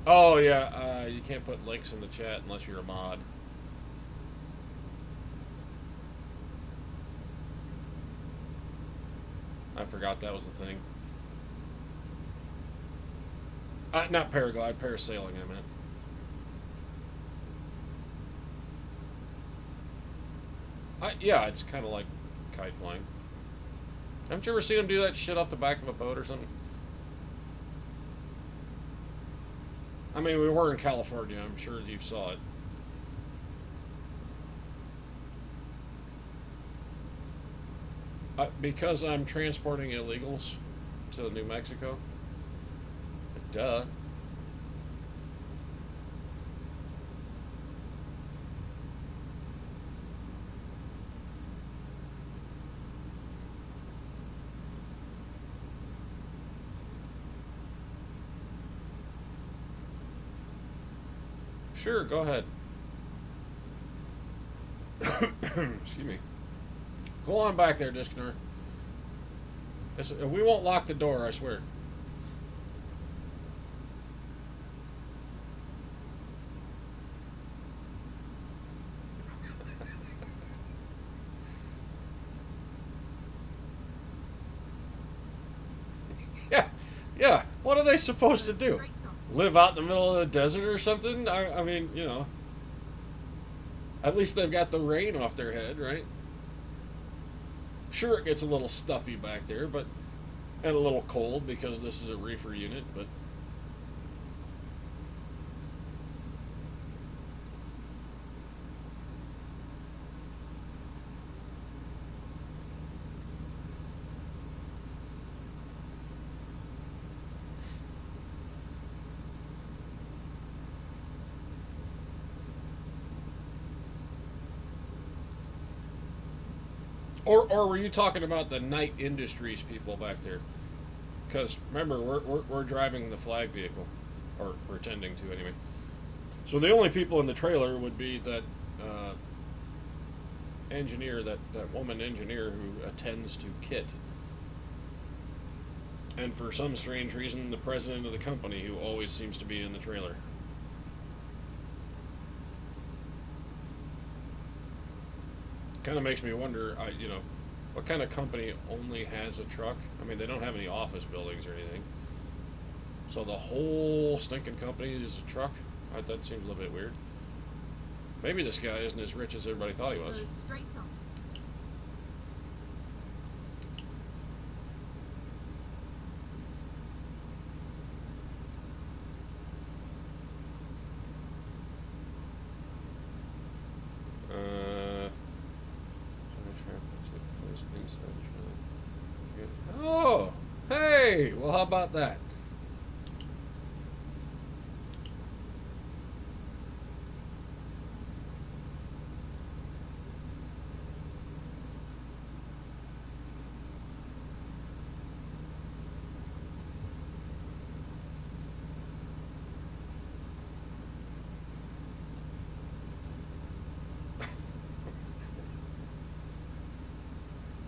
Oh yeah, you can't put links in the chat unless you're a mod. I forgot that was the thing. Not paraglide, parasailing, I meant. Yeah, it's kind of like kite flying. Haven't you ever seen them do that shit off the back of a boat or something? I mean, we were in California. I'm sure you saw it. Because I'm transporting illegals to New Mexico. Duh. Sure, go ahead. Excuse me. Go on back there, Discner. We won't lock the door, I swear. Yeah, yeah. What are they supposed to do? Live out in the middle of the desert or something? I mean, you know. At least they've got the rain off their head, right? Sure, it gets a little stuffy back there, but and a little cold because this is a reefer unit, but or were you talking about the Night Industries people back there? Because remember, we're driving the flag vehicle, or pretending to anyway. So the only people in the trailer would be that engineer, that woman engineer who attends to Kit, and for some strange reason, the president of the company who always seems to be in the trailer. Kind of makes me wonder, you know, what kind of company only has a truck? I mean, they don't have any office buildings or anything. So the whole stinking company is a truck? That seems a little bit weird. Maybe this guy isn't as rich as everybody thought he was. Straight on. Oh, hey, well, how about that?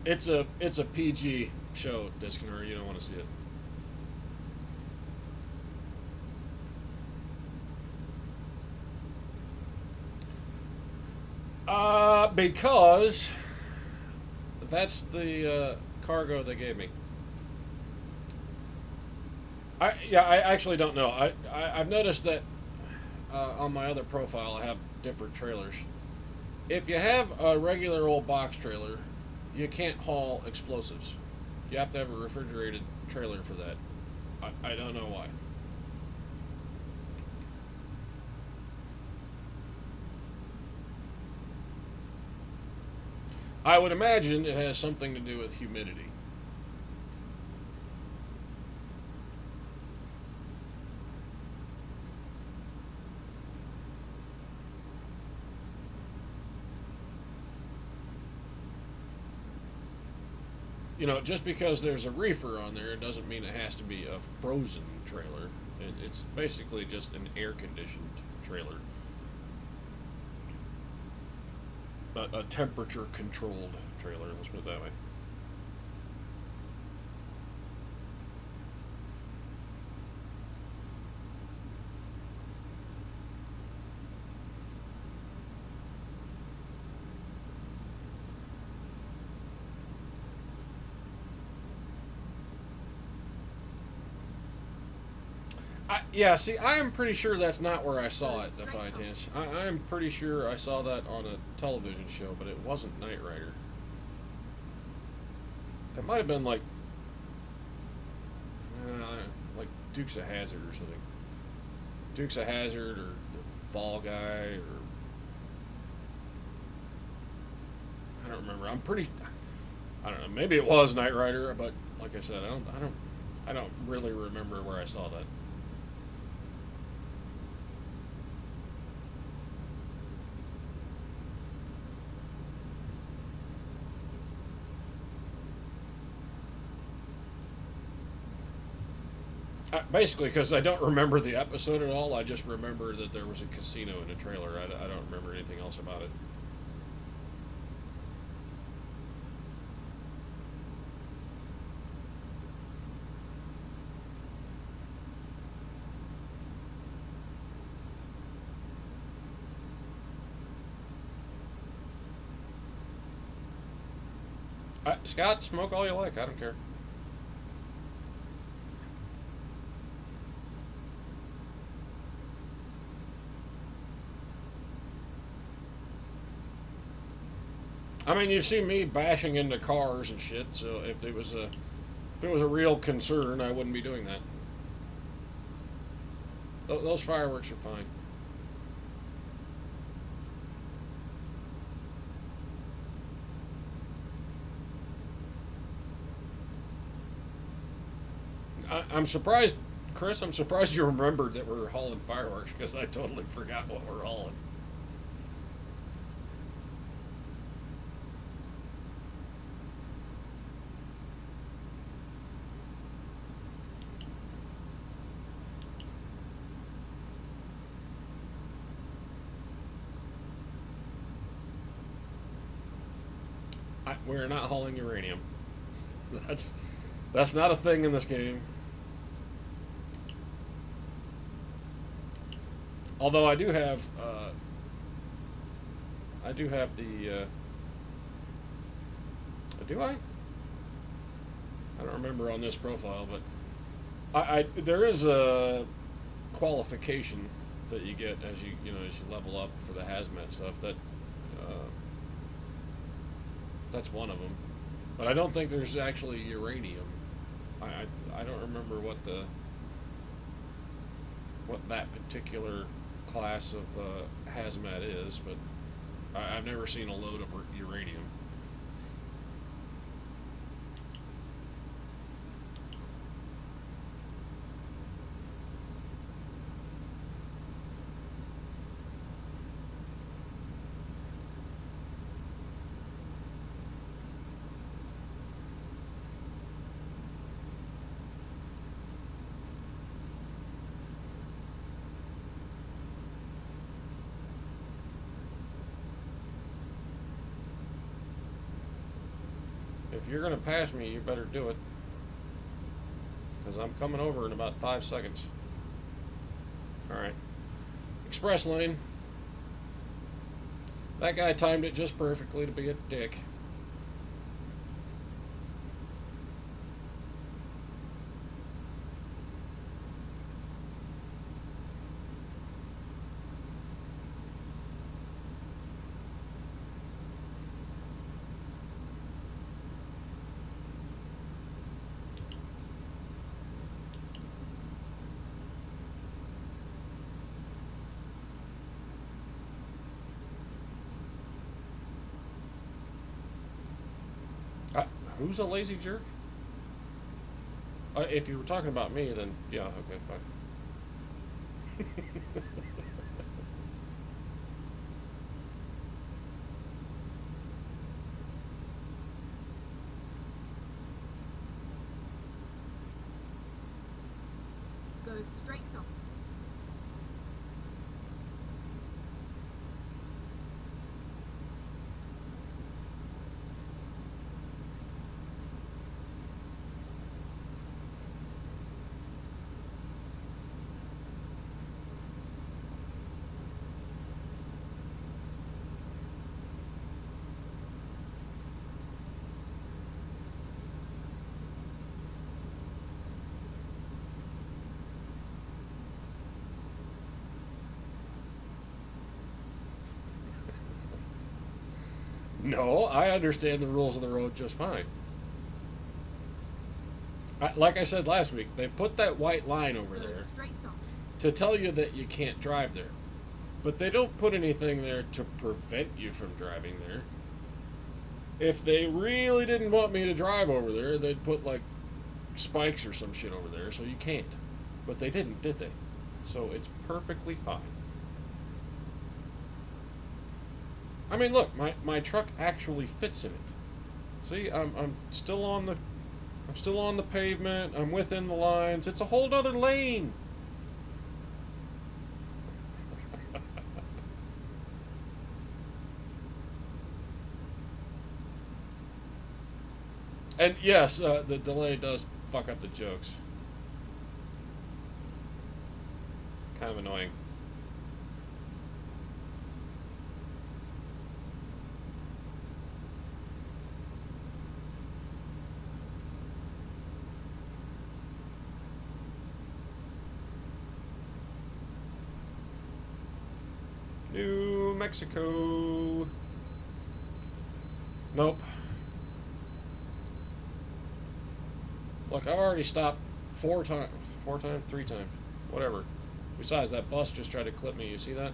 It's a PG show, Discner. You don't want to see it. Because that's the cargo they gave me. I actually don't know. I've noticed that on my other profile I have different trailers. If you have a regular old box trailer, you can't haul explosives. You have to have a refrigerated trailer for that. I don't know why. I would imagine it has something to do with humidity. just because there's a reefer on there, it doesn't mean it has to be a frozen trailer. It's basically just an air-conditioned trailer, a temperature-controlled trailer. Let's put it that way. Yeah, see, I am pretty sure that's not where I saw it, Defiance. I am pretty sure I saw that on a television show, but it wasn't Knight Rider. It might have been like Dukes of Hazzard or something. Dukes of Hazzard or the Fall Guy or I don't remember. I don't know. Maybe it was Knight Rider, but like I said, I don't really remember where I saw that. Basically, because I don't remember the episode at all, I just remember that there was a casino in a trailer. I don't remember anything else about it. Scott, smoke all you like. I don't care. I mean, you see me bashing into cars and shit. So if it was a real concern, I wouldn't be doing that. Those fireworks are fine. I'm surprised, Chris. I'm surprised you remembered that we're hauling fireworks because I totally forgot what we're hauling. We're not hauling uranium. That's that's not a thing in this game. Although I do have the. Do I? I don't remember on this profile, but there is a qualification that you get as you level up for the hazmat stuff. That's one of them, but I don't think there's actually uranium. I don't remember what that particular class of hazmat is, but I've never seen a load of uranium. If you're going to pass me, you better do it. Because I'm coming over in about 5 seconds. Alright. Express lane. That guy timed it just perfectly to be a dick. Who's a lazy jerk? If you were talking about me, then yeah, okay, fine. Go straight on. No, I understand the rules of the road just fine. Like I said last week, they put that white line over Go there straight on. to tell you that you can't drive there. But they don't put anything there to prevent you from driving there. If they really didn't want me to drive over there, they'd put like spikes or some shit over there so you can't. But they didn't, did they? So it's perfectly fine. I mean, look, my truck actually fits in it. See, I'm still on the pavement. I'm within the lines. It's a whole other lane. And yes, the delay does fuck up the jokes. Kind of annoying. New Mexico. Nope. Look, I've already stopped 3 times, whatever. Besides, that bus just tried to clip me. You see that?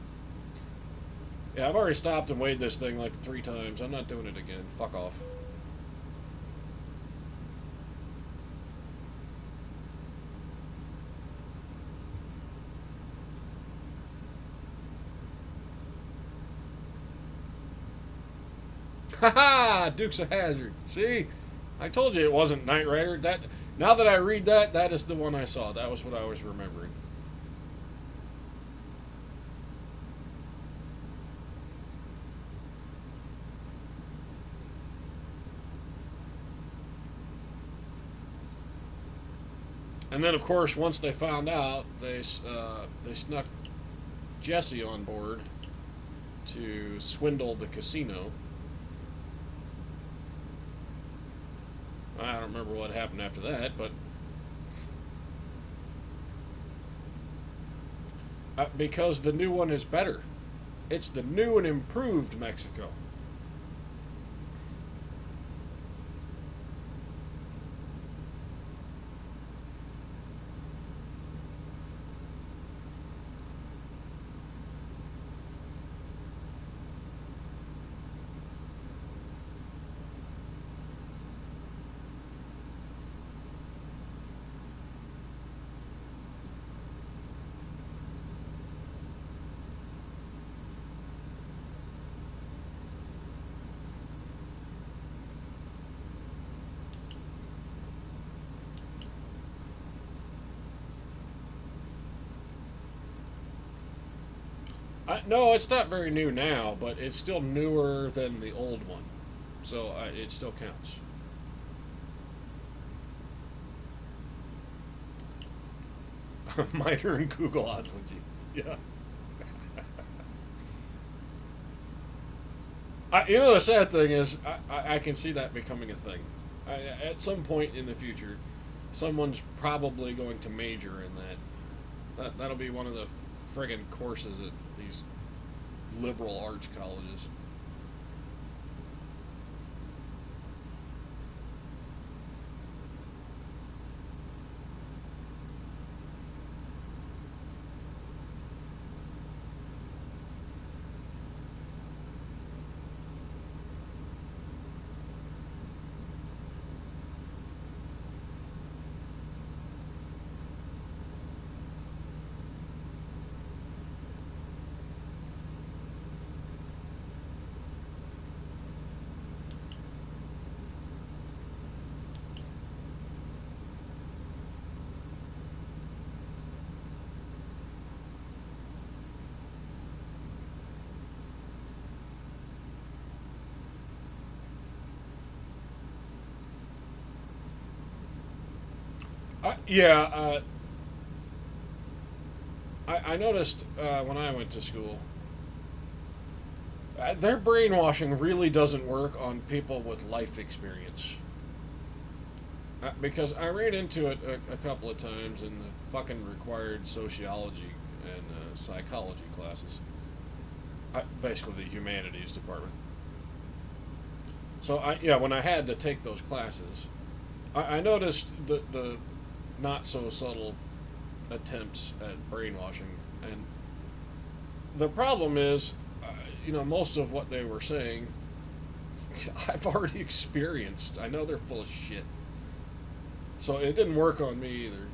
Yeah, I've already stopped and weighed this thing like 3 times. I'm not doing it again. Fuck off. Haha! Dukes of Hazzard. See? I told you it wasn't Knight Rider. That now that I read that, that is the one I saw. That was what I was remembering. And then, of course, once they found out, they snuck Jesse on board to swindle the casino. I don't remember what happened after that, but because the new one is better. It's the new and improved Mexico. No, it's not very new now, but it's still newer than the old one. So it still counts. Miter and Google odds with you. Yeah. You know, the sad thing is, I can see that becoming a thing. At some point in the future, someone's probably going to major in that. That'll be one of the friggin' courses at these liberal arts colleges. Yeah, I noticed when I went to school, their brainwashing really doesn't work on people with life experience. Because I ran into it a couple of times in the fucking required sociology and psychology classes. Basically, the humanities department. So yeah, when I had to take those classes, I noticed the not so subtle attempts at brainwashing, and the problem is, most of what they were saying, I've already experienced. I know they're full of shit, so it didn't work on me either.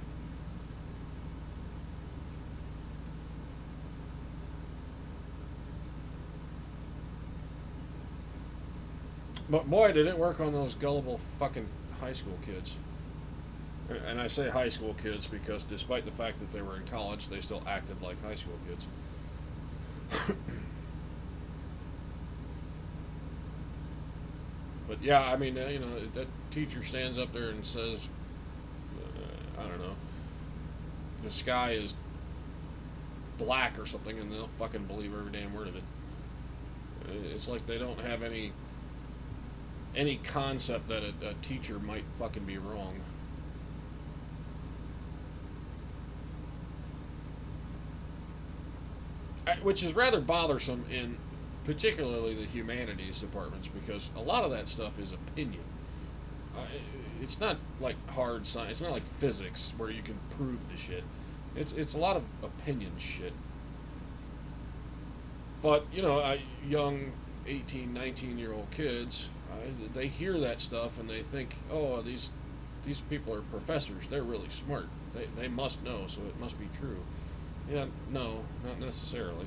But boy, did it work on those gullible fucking high school kids. And I say high school kids because despite the fact that they were in college, they still acted like high school kids. But yeah, I mean, that teacher stands up there and says, I don't know, the sky is black or something, and they'll fucking believe every damn word of it. It's like they don't have any concept that a teacher might fucking be wrong. Which is rather bothersome in particularly the humanities departments, because a lot of that stuff is opinion. It's not like hard science. It's not like physics where you can prove the shit. It's a lot of opinion shit. But young 18, 19-year-old kids, they hear that stuff and they think, oh, these people are professors. They're really smart. They must know, so it must be true. Yeah, no, not necessarily.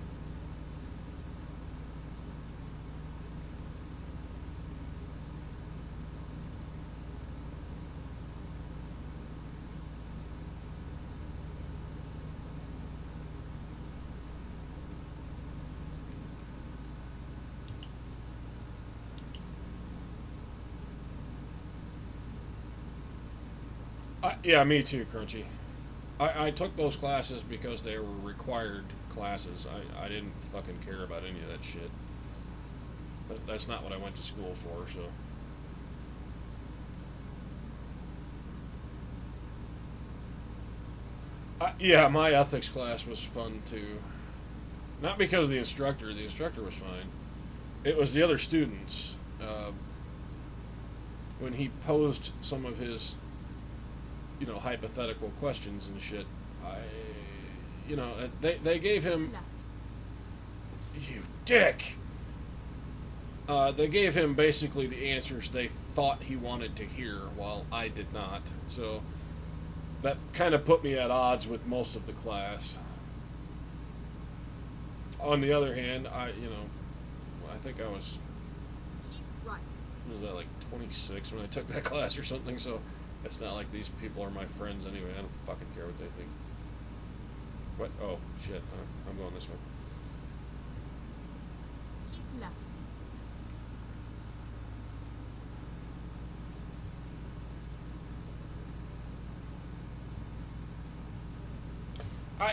Yeah, me too, Crunchy. I took those classes because they were required classes. I didn't fucking care about any of that shit. That's not what I went to school for, so. Yeah, my ethics class was fun too. Not because of the instructor was fine. It was the other students. When he posed some of his, hypothetical questions and shit, they gave him, Left. you dick! They gave him basically the answers they thought he wanted to hear, while I did not. So that kind of put me at odds with most of the class. On the other hand, I think I was, Keep right. was that like 26 when I took that class or something, so it's not like these people are my friends anyway. I don't fucking care what they think. What? Oh, shit. I'm going this way. Keep left.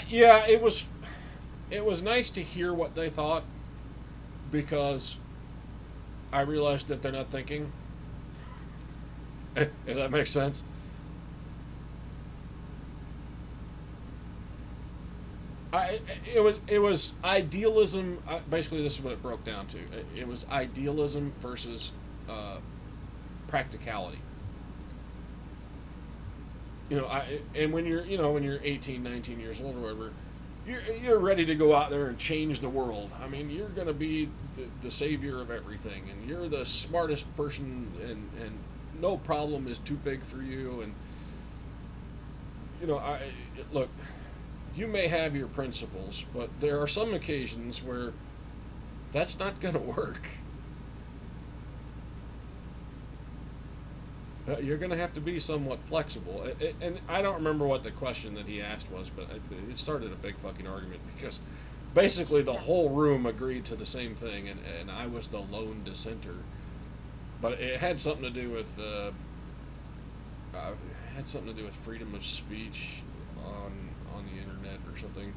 Yeah, it was nice to hear what they thought, because I realized that they're not thinking. If that makes sense. It was idealism. Basically, this is what it broke down to. It was idealism versus practicality. And when you're 18, 19 years old or whatever, you're ready to go out there and change the world. I mean, you're going to be the savior of everything, and you're the smartest person, and no problem is too big for you. And look, you may have your principles, but there are some occasions where that's not going to work. You're going to have to be somewhat flexible. And I don't remember what the question that he asked was, but it started a big fucking argument, because basically the whole room agreed to the same thing, and I was the lone dissenter. But it had something to do with had something to do with freedom of speech on the internet or something.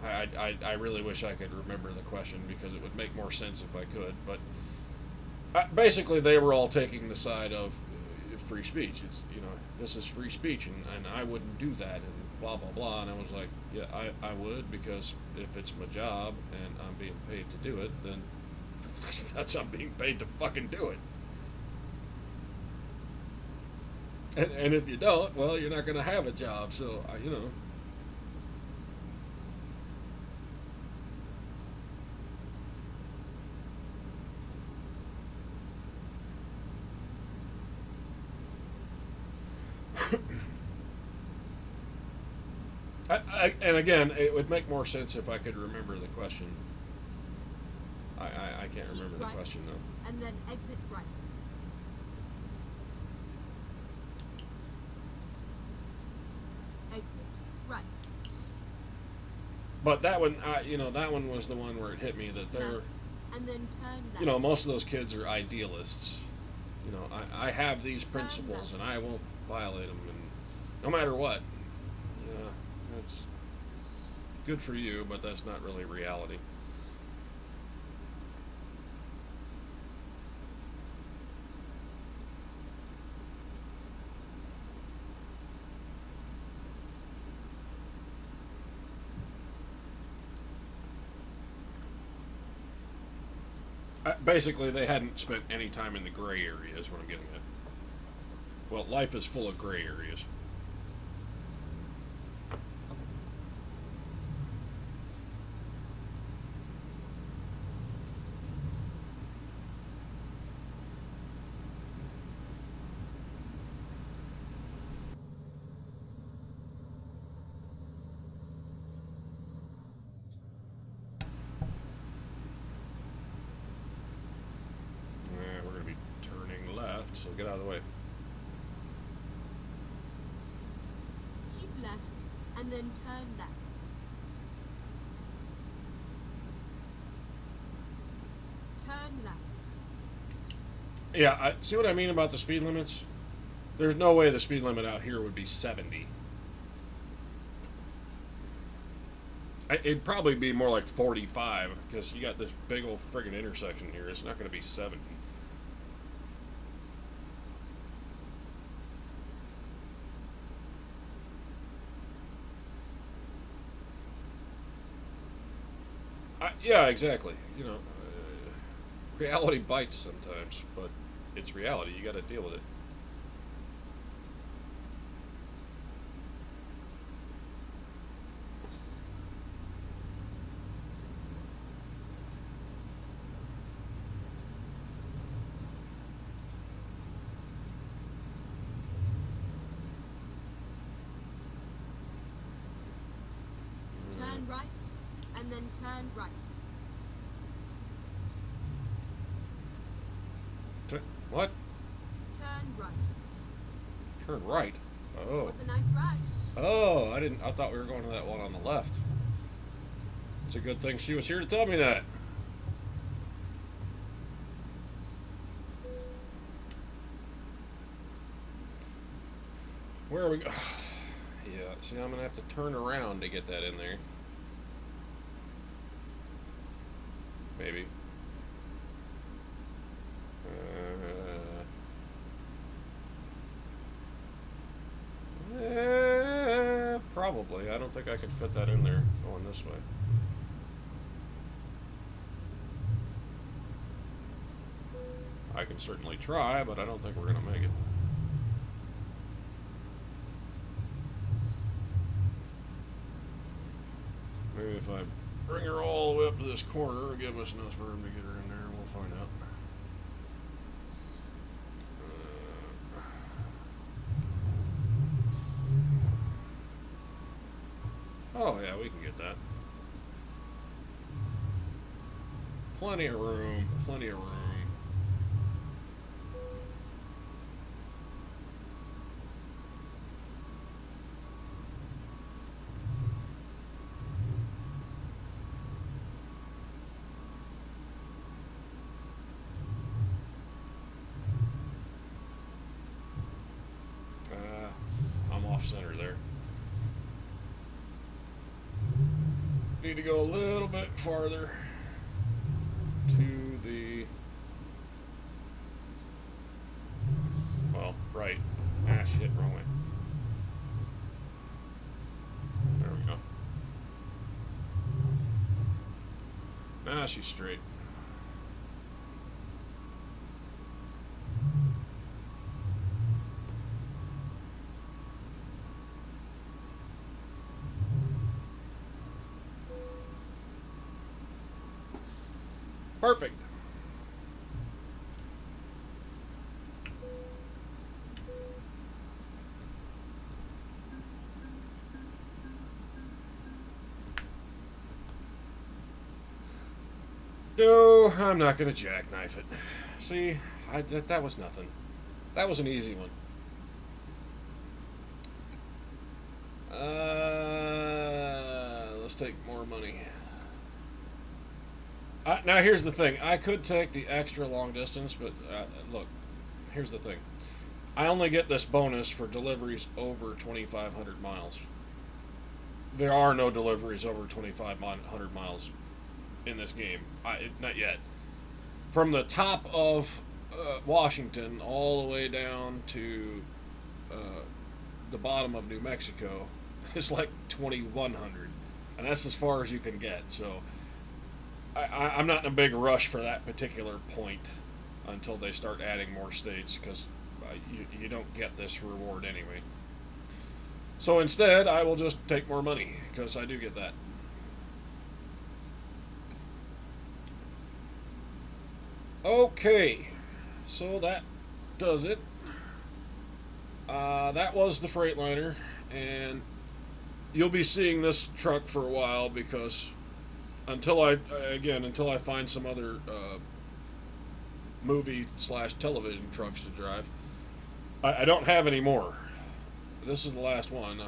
I really wish I could remember the question because it would make more sense if I could. But basically, they were all taking the side of free speech. It's, this is free speech, and I wouldn't do that, and blah blah blah. And I was like, yeah, I would, because if it's my job and I'm being paid to do it, then I'm being paid to fucking do it. And if you don't, well, you're not going to have a job. So and again, it would make more sense if I could remember the question. I can't remember the question though. And then exit right. Exit right. But that one, that one was the one where it hit me that they're, and then turn left. Most of those kids are idealists. I have these principles and I won't violate them, and no matter what. Yeah, that's good for you, but that's not really reality. Basically, they hadn't spent any time in the gray area, is what I'm getting at. Well, life is full of gray areas. We're going to be turning left, so get out of the way. Keep left, and then turn left. Turn left. Yeah, see what I mean about the speed limits? There's no way the speed limit out here would be 70. It'd probably be more like 45, because you got this big old friggin' intersection here. It's not going to be 70. Yeah, exactly. Reality bites sometimes, but it's reality. You got to deal with it. Turn right, and then turn right. What? Turn right. Turn right? Oh. Was a nice ride. Oh, I thought we were going to that one on the left. It's a good thing she was here to tell me that. Where are we go? Yeah, see, I'm going to have to turn around to get that in there. Maybe. Probably. I don't think I could fit that in there going this way. I can certainly try, but I don't think we're going to make it. Maybe if I bring her all the way up to this corner and give us enough room to get her in there, we'll find out. Oh yeah, we can get that. Plenty of room, plenty of room. Need to go a little bit farther to the, well, right. Ah, shit, wrong way. There we go. Ah, she's straight. Perfect. No, I'm not going to jackknife it. See, that was nothing. That was an easy one. Let's take more money. Now, here's the thing. I could take the extra long distance, but look, here's the thing. I only get this bonus for deliveries over 2,500 miles. There are no deliveries over 2,500 miles in this game. Not yet. From the top of Washington all the way down to the bottom of New Mexico, it's like 2,100. And that's as far as you can get. So I'm not in a big rush for that particular point until they start adding more states, because you don't get this reward anyway. So instead, I will just take more money, because I do get that. Okay, so that does it. That was the Freightliner, and you'll be seeing this truck for a while, because until I find some other movie/television trucks to drive, I don't have any more. This is the last one.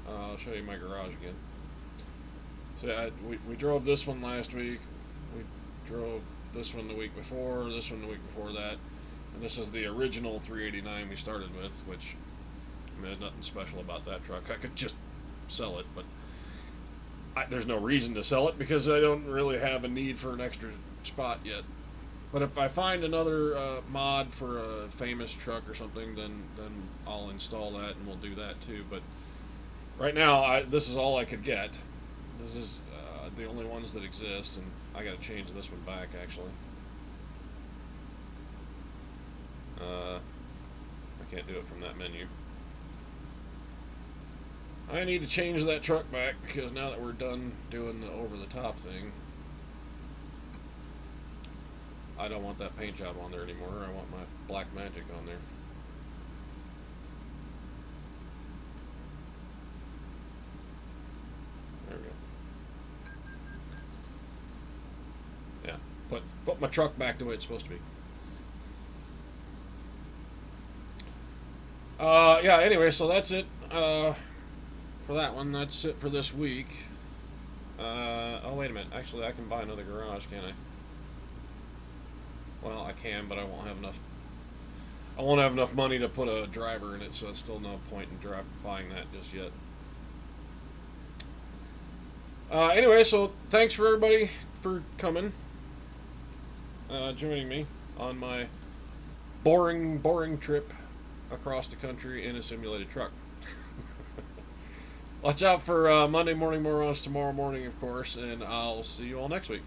I'll show you my garage again. So we drove this one last week. We drove this one the week before. This one the week before that. And this is the original 389 we started with, which, I mean, there's nothing special about that truck. I could just sell it, but there's no reason to sell it because I don't really have a need for an extra spot yet. But if I find another mod for a famous truck or something, then I'll install that and we'll do that too. But right now, this is all I could get. This is the only ones that exist, and I got to change this one back actually. I can't do it from that menu. I need to change that truck back because now that we're done doing the over-the-top thing, I don't want that paint job on there anymore. I want my black magic on there. There we go. Yeah, put my truck back the way it's supposed to be. Yeah, anyway, so that's it for that one. That's it for this week. Oh, wait a minute. Actually, I can buy another garage, can't I? Well, I can, but I won't have enough. I won't have enough money to put a driver in it, so it's still no point in buying that just yet. Anyway, so thanks for everybody for coming, joining me on my boring trip across the country in a simulated truck. Watch out for Monday Morning Morons tomorrow morning, of course, and I'll see you all next week.